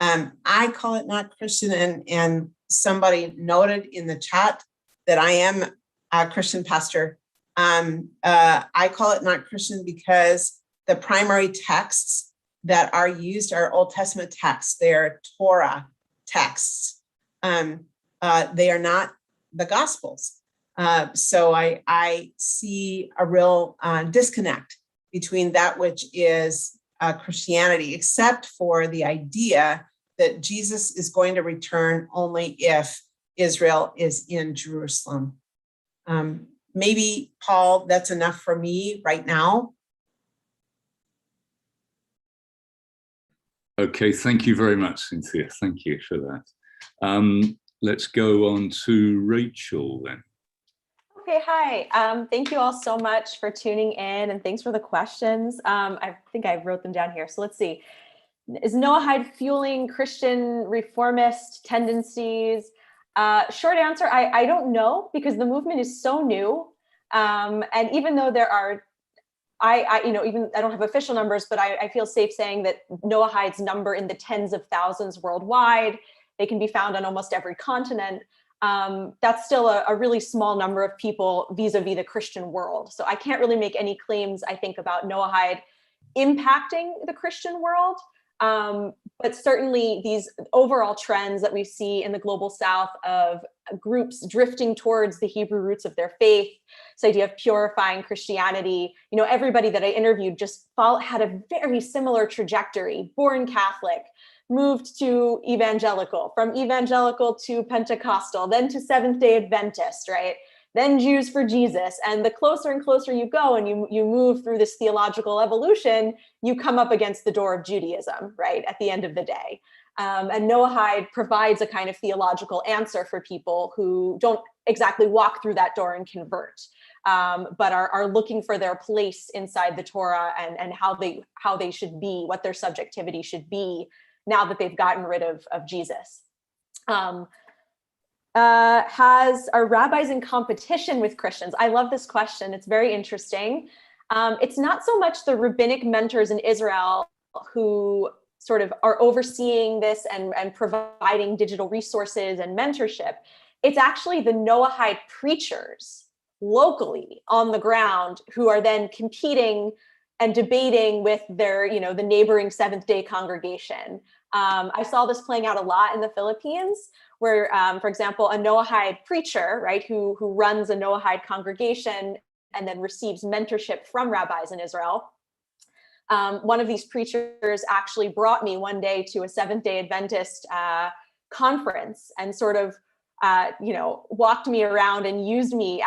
I call it not Christian, and somebody noted in the chat that I am a Christian pastor. I call it not Christian because the primary texts that are used are Old Testament texts. They are Torah texts. They are not the Gospels. So I see a real disconnect between that which is Christianity, except for the idea that Jesus is going to return only if Israel is in Jerusalem. Maybe, Paul, that's enough for me right now. Okay, thank you very much, Cynthia. Thank you for that. Let's go on to Rachel then. Okay, hi. Thank you all so much for tuning in, and thanks for the questions. I think I wrote them down here. So let's see. Is Noahide fueling Christian reformist tendencies? Short answer, I don't know, because the movement is so new. And even though there are, I don't have official numbers, but I feel safe saying that Noahides number in the tens of thousands worldwide. They can be found on almost every continent. That's still a really small number of people vis-a-vis the Christian world. So I can't really make any claims, I think, about Noahide impacting the Christian world. But certainly these overall trends that we see in the global South of groups drifting towards the Hebrew roots of their faith, this idea of purifying Christianity, everybody that I interviewed just had a very similar trajectory, born Catholic, moved to evangelical, from evangelical to Pentecostal, then to Seventh-day Adventist, right? Then Jews for Jesus. And the closer and closer you go and you move through this theological evolution, you come up against the door of Judaism, right, at the end of the day. And Noahide provides a kind of theological answer for people who don't exactly walk through that door and convert, but are looking for their place inside the Torah and how they should be, what their subjectivity should be now that they've gotten rid of Jesus. Are rabbis in competition with Christians? I love this question. It's very interesting. It's not so much the rabbinic mentors in Israel who sort of are overseeing this and providing digital resources and mentorship. It's actually the Noahide preachers locally on the ground who are then competing and debating with their, the neighboring Seventh-day congregation. I saw this playing out a lot in the Philippines, where, for example, a Noahide preacher, right, who runs a Noahide congregation and then receives mentorship from rabbis in Israel. One of these preachers actually brought me one day to a Seventh-day Adventist conference and sort of, walked me around and used me,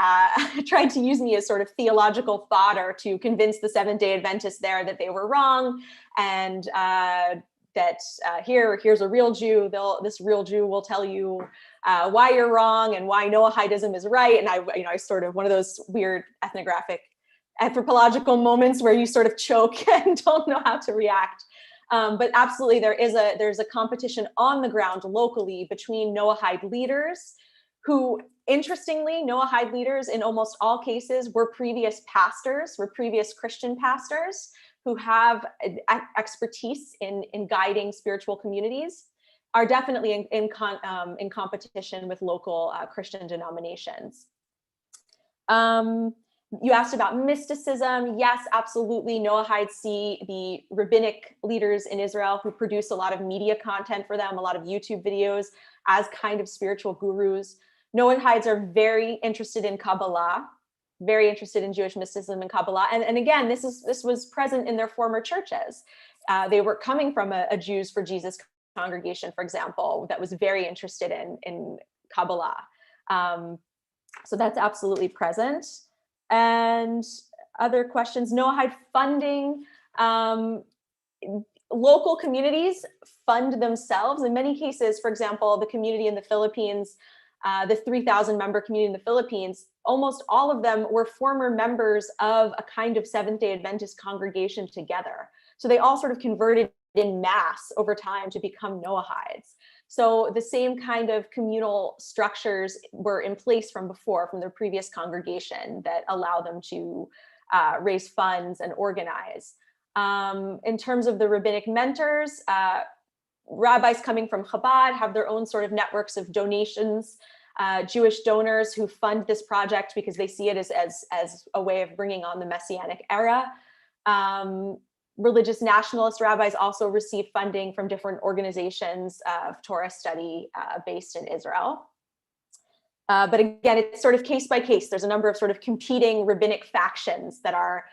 tried to use me as sort of theological fodder to convince the Seventh-day Adventists there that they were wrong, and that here's a real Jew. This real Jew will tell you why you're wrong and why Noahidism is right. And I sort of one of those weird anthropological moments where you sort of choke and don't know how to react. But absolutely, there's a competition on the ground locally between Noahide leaders who, interestingly, Noahide leaders in almost all cases were previous Christian pastors who have expertise in guiding spiritual communities, are definitely in competition with local Christian denominations. You asked about mysticism. Yes, absolutely. Noahides see the rabbinic leaders in Israel who produce a lot of media content for them, a lot of YouTube videos, as kind of spiritual gurus. Noahides are very interested in Kabbalah, very interested in Jewish mysticism and Kabbalah. And again, this was present in their former churches. They were coming from a Jews for Jesus congregation, for example, that was very interested in Kabbalah. So that's absolutely present. And other questions, Noahide funding. Local communities fund themselves. In many cases, for example, the community in the Philippines, the 3,000 member community in the Philippines, almost all of them were former members of a kind of Seventh-day Adventist congregation together. So they all sort of converted in mass over time to become Noahides. So the same kind of communal structures were in place from before, from their previous congregation, that allow them to raise funds and organize. In terms of the rabbinic mentors, rabbis coming from Chabad have their own sort of networks of donations, Jewish donors who fund this project because they see it as a way of bringing on the Messianic era. Religious nationalist rabbis also receive funding from different organizations of Torah study based in Israel. But again, it's sort of case by case. There's a number of sort of competing rabbinic factions that are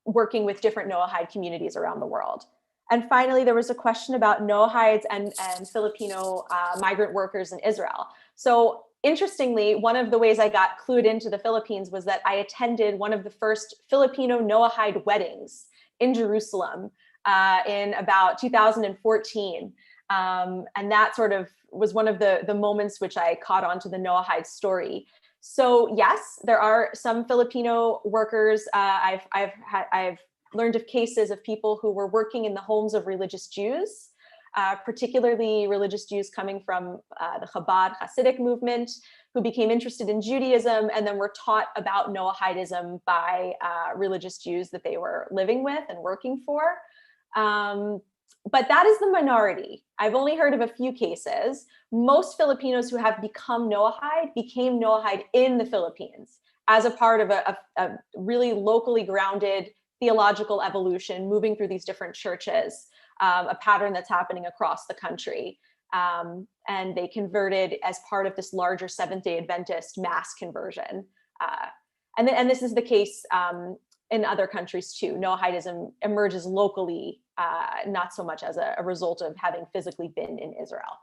working with different Noahide communities around the world. And finally, there was a question about Noahides and Filipino migrant workers in Israel. So interestingly, one of the ways I got clued into the Philippines was that I attended one of the first Filipino Noahide weddings in Jerusalem in about 2014. And that sort of was one of the moments which I caught onto the Noahide story. So yes, there are some Filipino workers. I've learned of cases of people who were working in the homes of religious Jews, particularly religious Jews coming from the Chabad Hasidic movement, who became interested in Judaism and then were taught about Noahidism by religious Jews that they were living with and working for. But that is the minority. I've only heard of a few cases. Most Filipinos who have become Noahide became Noahide in the Philippines as a part of a really locally grounded theological evolution, moving through these different churches, a pattern that's happening across the country. And they converted as part of this larger Seventh-day Adventist mass conversion. And this is the case in other countries too. Noahidism emerges locally, not so much as a result of having physically been in Israel.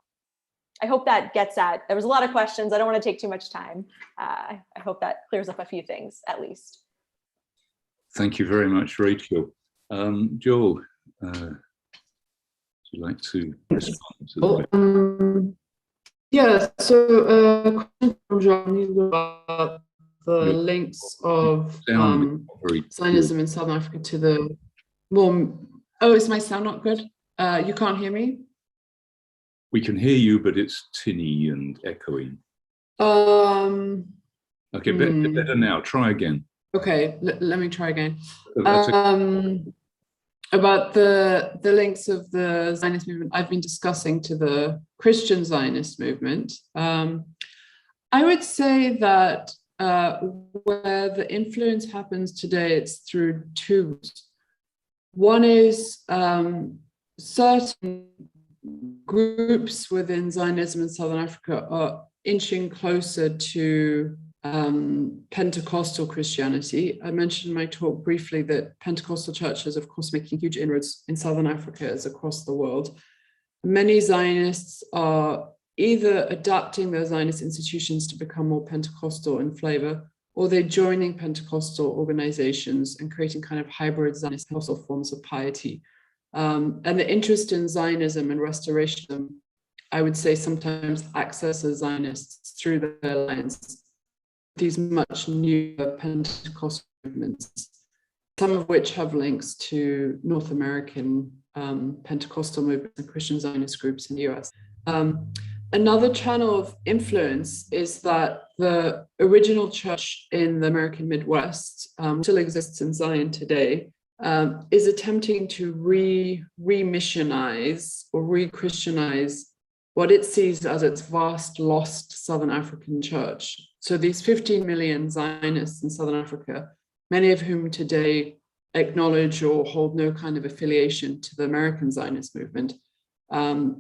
I hope that gets at, there was a lot of questions. I don't want to take too much time. I hope that clears up a few things at least. Thank you very much, Rachel. Joel, would you like to respond to the yeah, so question from John about the links of Zionism in Southern Africa to the more, oh, is my sound not good? You can't hear me? We can hear you, but it's tinny and echoing. Okay, better now. Try again. Okay, let me try again. That's okay. About the links of the Zionist movement I've been discussing to the Christian Zionist movement. I would say that where the influence happens today, it's through two routes. One is certain groups within Zionism in Southern Africa are inching closer to Pentecostal Christianity. I mentioned in my talk briefly that Pentecostal churches, of course, making huge inroads in Southern Africa as across the world. Many Zionists are either adapting their Zionist institutions to become more Pentecostal in flavor, or they're joining Pentecostal organizations and creating kind of hybrid Zionist Pentecostal forms of piety. And the interest in Zionism and restoration, I would say, sometimes accesses Zionists through their lines, these much newer Pentecostal movements, some of which have links to North American Pentecostal movements and Christian Zionist groups in the US. Another channel of influence is that the original church in the American Midwest still exists in Zion today, is attempting to re-missionize or re-Christianize what it sees as its vast lost Southern African church. So these 15 million Zionists in Southern Africa, many of whom today acknowledge or hold no kind of affiliation to the American Zionist movement,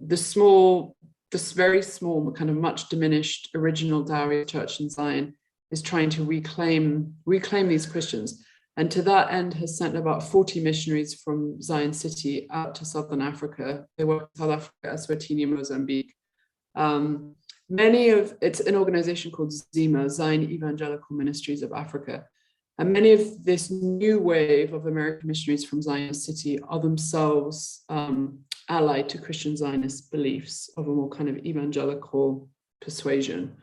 this very small, kind of much diminished original Dowie church in Zion is trying to reclaim these Christians. And to that end has sent about 40 missionaries from Zion City out to Southern Africa. They work in South Africa, Eswatini, Mozambique. It's an organization called ZIMA, Zion Evangelical Ministries of Africa. And many of this new wave of American missionaries from Zion City are themselves allied to Christian Zionist beliefs of a more kind of evangelical persuasion.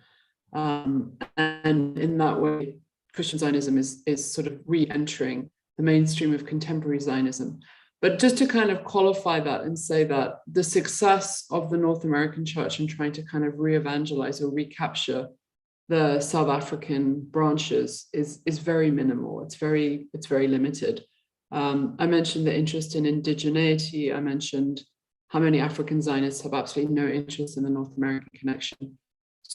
And in that way, Christian Zionism is sort of re-entering the mainstream of contemporary Zionism. But just to kind of qualify that and say that the success of the North American church in trying to kind of re-evangelize or recapture the South African branches is very minimal. It's very limited. I mentioned the interest in indigeneity. I mentioned how many African Zionists have absolutely no interest in the North American connection.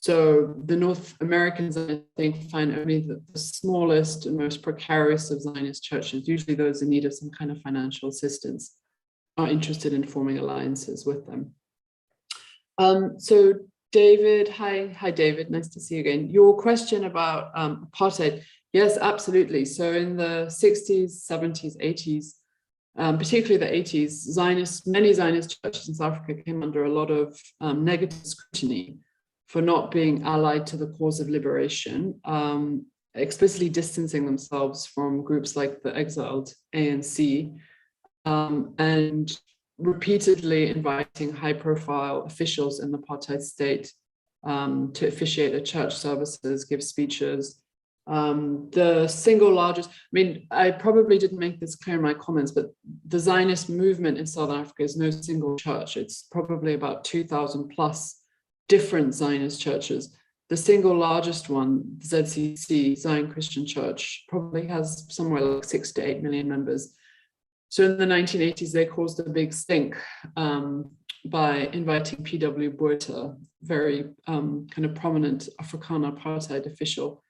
So the North Americans, I think, find only the smallest and most precarious of Zionist churches, usually those in need of some kind of financial assistance, are interested in forming alliances with them. So David, hi David, nice to see you again. Your question about apartheid, yes, absolutely. So in the 60s, 70s, 80s, particularly the 80s, many Zionist churches in South Africa came under a lot of negative scrutiny for not being allied to the cause of liberation, explicitly distancing themselves from groups like the exiled ANC, and repeatedly inviting high-profile officials in the apartheid state to officiate at church services, give speeches. The single largest, I probably didn't make this clear in my comments, but the Zionist movement in Southern Africa is no single church. It's probably about 2,000 plus different Zionist churches. The single largest one, ZCC, Zion Christian Church, probably has somewhere like 6 to 8 million members. So in the 1980s, they caused a big stink by inviting P.W. Botha, very kind of prominent Afrikaner apartheid official,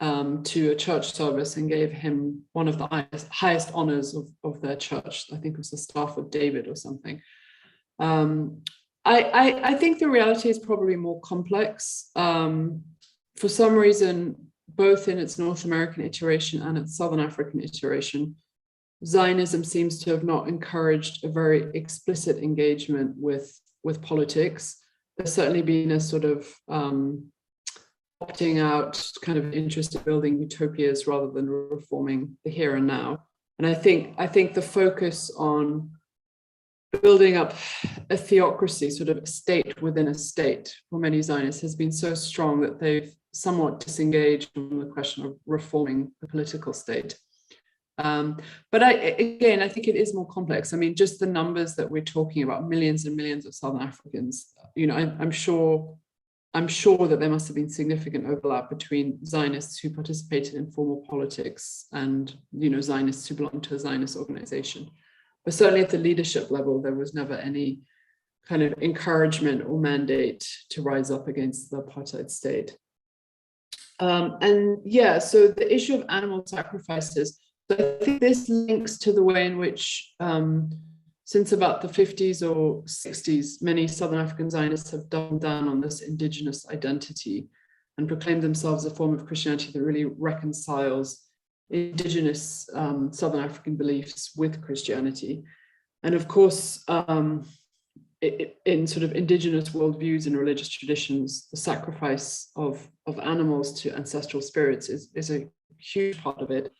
to a church service and gave him one of the highest honors of their church. I think it was the Staff of David or something. I think the reality is probably more complex. For some reason, both in its North American iteration and its Southern African iteration, Zionism seems to have not encouraged a very explicit engagement with politics. There's certainly been a sort of opting out kind of interest in building utopias rather than reforming the here and now. And I think the focus on building up a theocracy, sort of a state within a state, for many Zionists has been so strong that they've somewhat disengaged from the question of reforming the political state. But I think it is more complex. Just the numbers that we're talking about, millions and millions of Southern Africans, I'm sure I'm sure that there must have been significant overlap between Zionists who participated in formal politics and, you know, Zionists who belonged to a Zionist organization. But certainly at the leadership level, there was never any kind of encouragement or mandate to rise up against the apartheid state. And yeah, so the issue of animal sacrifices, so I think this links to the way in which, since about the 50s or 60s, many Southern African Zionists have doubled down on this indigenous identity and proclaimed themselves a form of Christianity that really reconciles indigenous Southern African beliefs with Christianity. And of course, in sort of indigenous worldviews and religious traditions, the sacrifice of animals to ancestral spirits is a huge part of it.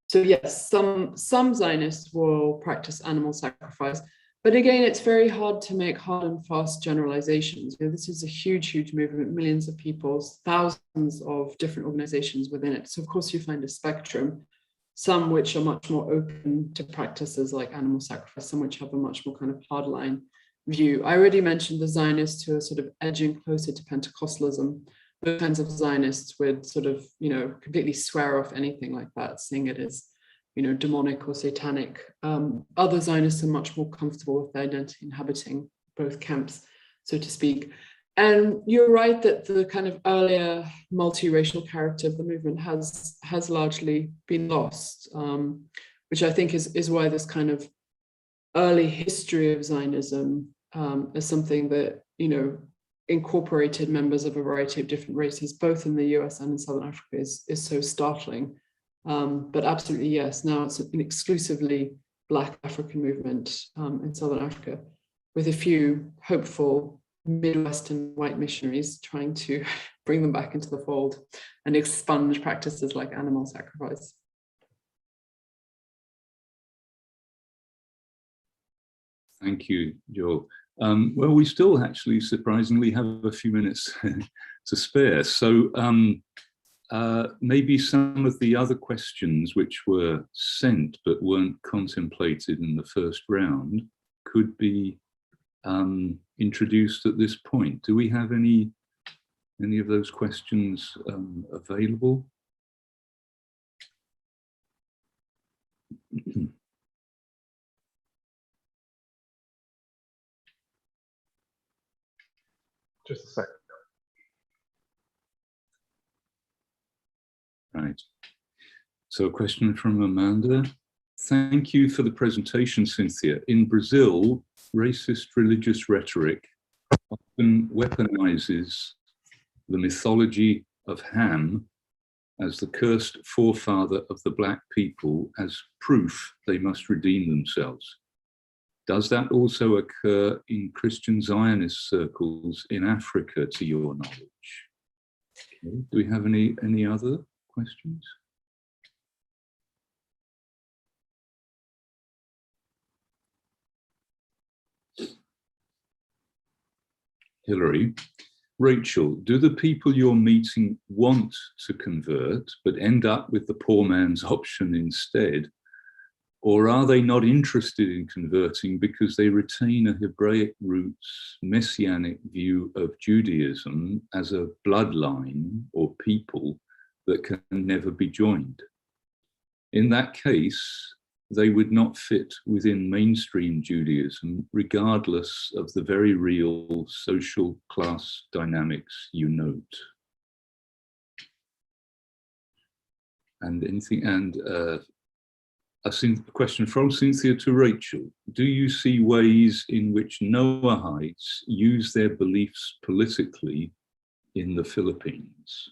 So yes, some Zionists will practice animal sacrifice, but again, it's very hard to make hard and fast generalizations. You know, this is a huge, huge movement, millions of people, thousands of different organizations within it. So of course you find a spectrum, some which are much more open to practices like animal sacrifice, some which have a much more kind of hardline view. I already mentioned the Zionists who are sort of edging closer to Pentecostalism. Those kinds of Zionists would sort of, you know, completely swear off anything like that, seeing it as, you know, demonic or satanic. Other Zionists are much more comfortable with their identity inhabiting both camps, so to speak. And you're right that the kind of earlier multiracial character of the movement has largely been lost, which I think is why this kind of early history of Zionism is something that, you know, incorporated members of a variety of different races, both in the US and in Southern Africa, is so startling. But absolutely, yes, now it's an exclusively Black African movement in Southern Africa, with a few hopeful Midwestern white missionaries trying to bring them back into the fold and expunge practices like animal sacrifice. Thank you, Joel. Well, we still actually surprisingly have a few minutes to spare. So maybe some of the other questions which were sent but weren't contemplated in the first round could be introduced at this point. Do we have any of those questions available? Just a second. Right. So a question from Amanda. Thank you for the presentation, Cynthia. In Brazil, racist religious rhetoric often weaponizes the mythology of Ham as the cursed forefather of the Black people as proof they must redeem themselves. Does that also occur in Christian Zionist circles in Africa, to your knowledge? Okay. Do we have any other questions? Hillary. Rachel, do the people you're meeting want to convert but end up with the poor man's option instead? Or are they not interested in converting because they retain a Hebraic roots messianic view of Judaism as a bloodline or people that can never be joined? In that case, they would not fit within mainstream Judaism, regardless of the very real social class dynamics you note. And anything, and a question from Cynthia to Rachel. Do you see ways in which Noahides use their beliefs politically in the Philippines?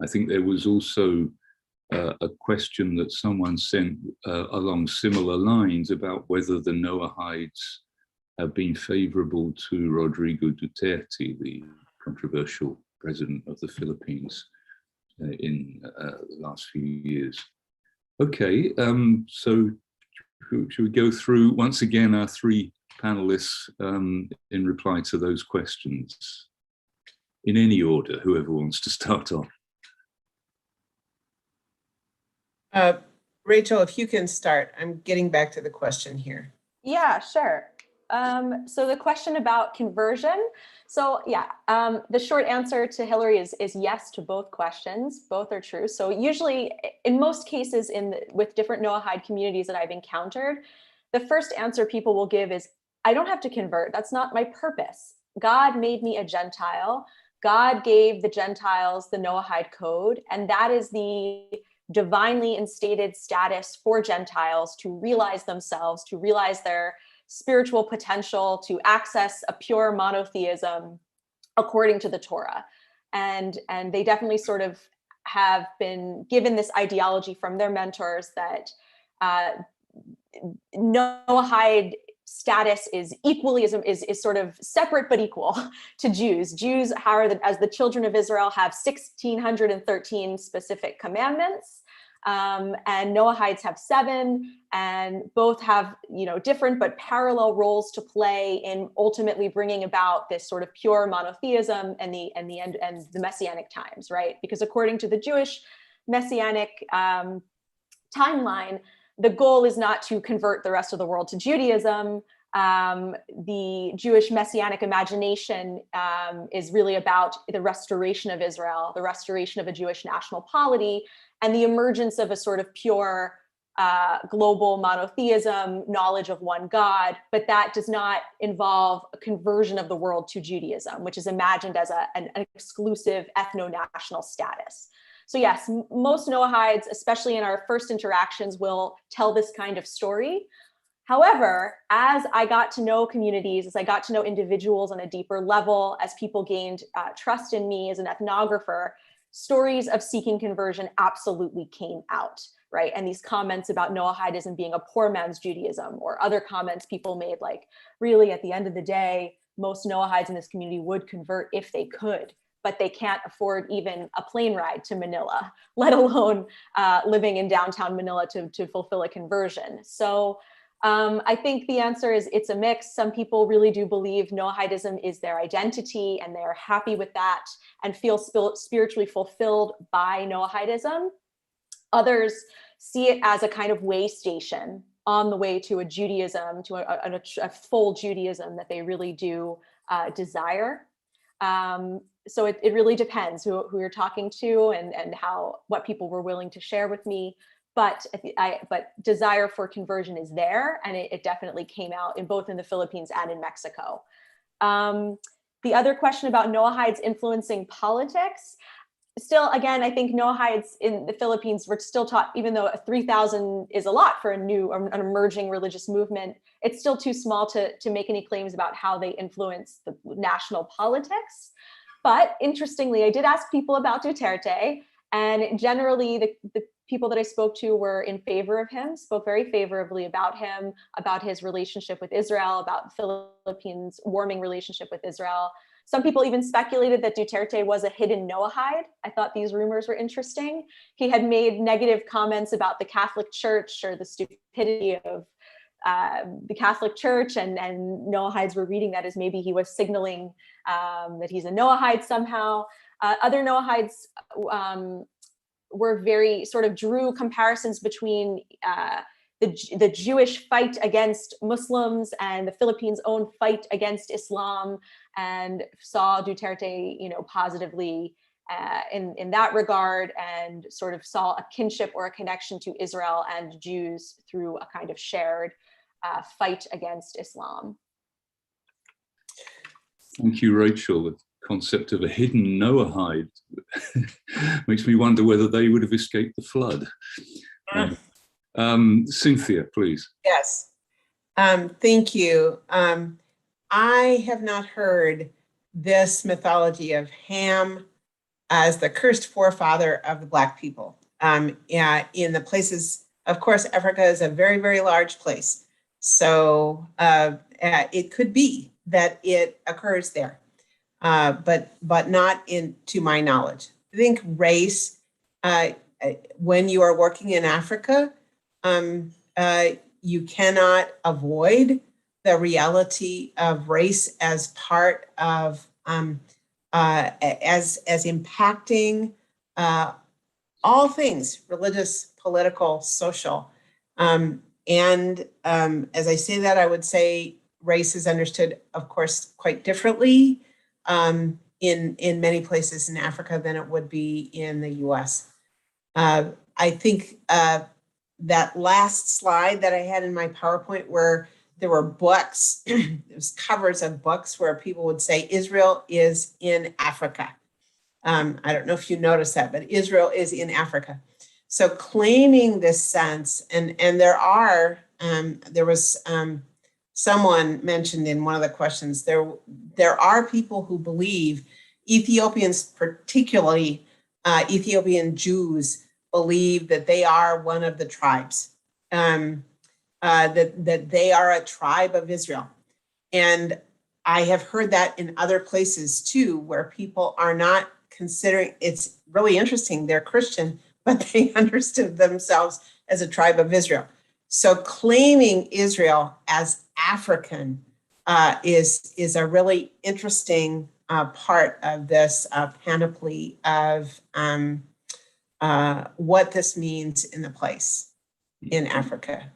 I think there was also a question that someone sent along similar lines about whether the Noahides have been favorable to Rodrigo Duterte, the controversial president of the Philippines in the last few years. Okay, so should we go through once again our three panelists in reply to those questions? In any order, whoever wants to start off. Rachel, if you can start, I'm getting back to the question here. Yeah, sure. So the question about conversion. So yeah, the short answer to Hillary is yes to both questions. Both are true. So usually, in most cases, with different Noahide communities that I've encountered, the first answer people will give is, I don't have to convert. That's not my purpose. God made me a Gentile. God gave the Gentiles the Noahide code, and that is the divinely instated status for Gentiles to realize themselves, to realize their spiritual potential, to access a pure monotheism according to the Torah. And they definitely sort of have been given this ideology from their mentors that Noahide status is equally is sort of separate but equal to Jews. Jews, as the children of Israel, have 1,613 specific commandments, and Noahides have 7, and both have, different but parallel roles to play in ultimately bringing about this sort of pure monotheism and the end and the messianic times, right? Because according to the Jewish messianic timeline, the goal is not to convert the rest of the world to Judaism. The Jewish messianic imagination is really about the restoration of Israel, the restoration of a Jewish national polity, and the emergence of a sort of pure global monotheism, knowledge of one God. But that does not involve a conversion of the world to Judaism, which is imagined as an exclusive ethno-national status. So yes, most Noahides, especially in our first interactions, will tell this kind of story. However, as I got to know communities, as I got to know individuals on a deeper level, as people gained trust in me as an ethnographer, stories of seeking conversion absolutely came out, right? And these comments about Noahidism being a poor man's Judaism, or other comments people made like, really, at the end of the day, most Noahides in this community would convert if they could, but they can't afford even a plane ride to Manila, let alone living in downtown Manila to fulfill a conversion. So I think the answer is it's a mix. Some people really do believe Noahidism is their identity, and they're happy with that and feel spiritually fulfilled by Noahidism. Others see it as a kind of way station on the way to a Judaism, to a full Judaism that they really do desire. So it really depends who you're talking to and what people were willing to share with me. But desire for conversion is there, and it definitely came out in both in the Philippines and in Mexico. The other question about Noahides influencing politics, still, again, I think Noahides in the Philippines were still taught, even though 3,000 is a lot for an emerging religious movement, it's still too small to make any claims about how they influence the national politics. But interestingly, I did ask people about Duterte, and generally the people that I spoke to were in favor of him, spoke very favorably about him, about his relationship with Israel, about the Philippines' warming relationship with Israel. Some people even speculated that Duterte was a hidden Noahide. I thought these rumors were interesting. He had made negative comments about the Catholic Church or the stupidity of the Catholic Church, and Noahides were reading that as maybe he was signaling that he's a Noahide somehow. Other Noahides were very sort of drew comparisons between the Jewish fight against Muslims and the Philippines' own fight against Islam, and saw Duterte, positively in that regard, and sort of saw a kinship or a connection to Israel and Jews through a kind of shared fight against Islam. Thank you, Rachel. The concept of a hidden Noahide makes me wonder whether they would have escaped the flood. Cynthia, please. Yes, thank you. I have not heard this mythology of Ham as the cursed forefather of the Black people. In the places, of course, Africa is a very, very large place. So it could be that it occurs there, but not to my knowledge. I think race, when you are working in Africa, you cannot avoid the reality of race as part of, as impacting all things, religious, political, social. And as I say that, I would say race is understood, of course, quite differently in many places in Africa than it would be in the US. I think that last slide that I had in my PowerPoint where there were books, it was covers of books where people would say Israel is in Africa. I don't know if you noticed that, but Israel is in Africa. So claiming this sense, and there was someone mentioned in one of the questions, there are people who believe, Ethiopians, particularly Ethiopian Jews, believe that they are one of the tribes, that they are a tribe of Israel. And I have heard that in other places too, where people are not considering, it's really interesting, they're Christian, but they understood themselves as a tribe of Israel. So claiming Israel as African is a really interesting part of this panoply of what this means in the place in Africa.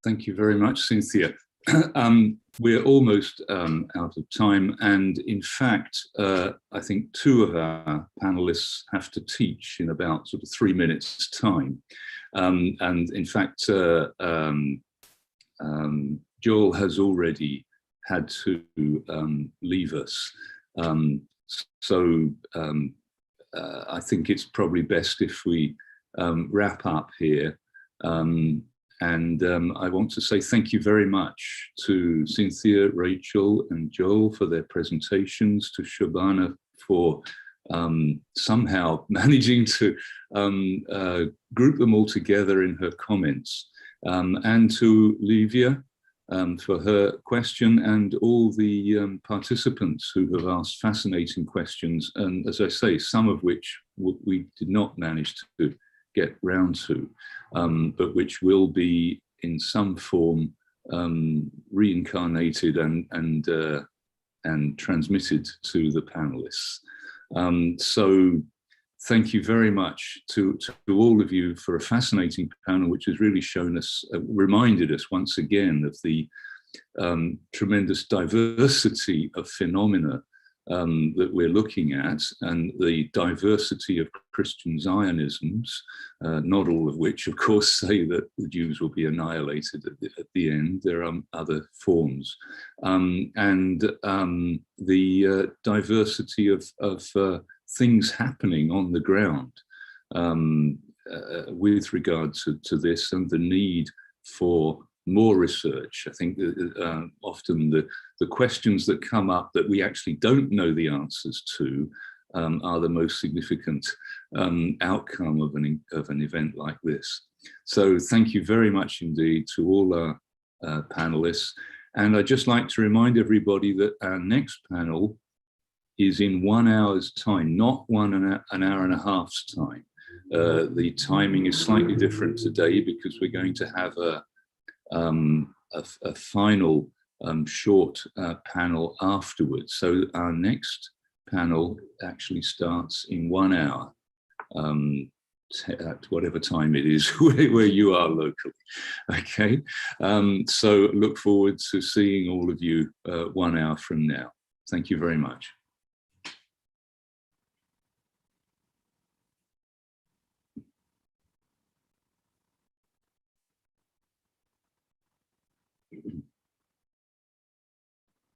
Thank you very much, Cynthia. We're almost out of time, and in fact, I think two of our panelists have to teach in about sort of 3 minutes' time. And in fact, Joel has already had to leave us. So I think it's probably best if we wrap up here. And I want to say thank you very much to Cynthia, Rachel, and Joel for their presentations, to Shabana for somehow managing to group them all together in her comments, and to Livia for her question, and all the participants who have asked fascinating questions, and as I say, some of which we did not manage to get round to, but which will be in some form reincarnated and transmitted to the panelists. So thank you very much to all of you for a fascinating panel, which has really shown us, reminded us once again of the tremendous diversity of phenomena that we're looking at, and the diversity of Christian Zionisms, not all of which, of course, say that the Jews will be annihilated at the end. There are other forms. And the diversity of things happening on the ground with regard to this, and the need for more research. I think often the questions that come up that we actually don't know the answers to are the most significant outcome of an event like this. So thank you very much indeed to all our panelists. And I'd just like to remind everybody that our next panel is in 1 hour's time, not an hour and a half's time. The timing is slightly different today because we're going to have a final short panel afterwards. So our next panel actually starts in 1 hour, at whatever time it is where you are locally. Okay, so look forward to seeing all of you 1 hour from now. Thank you very much.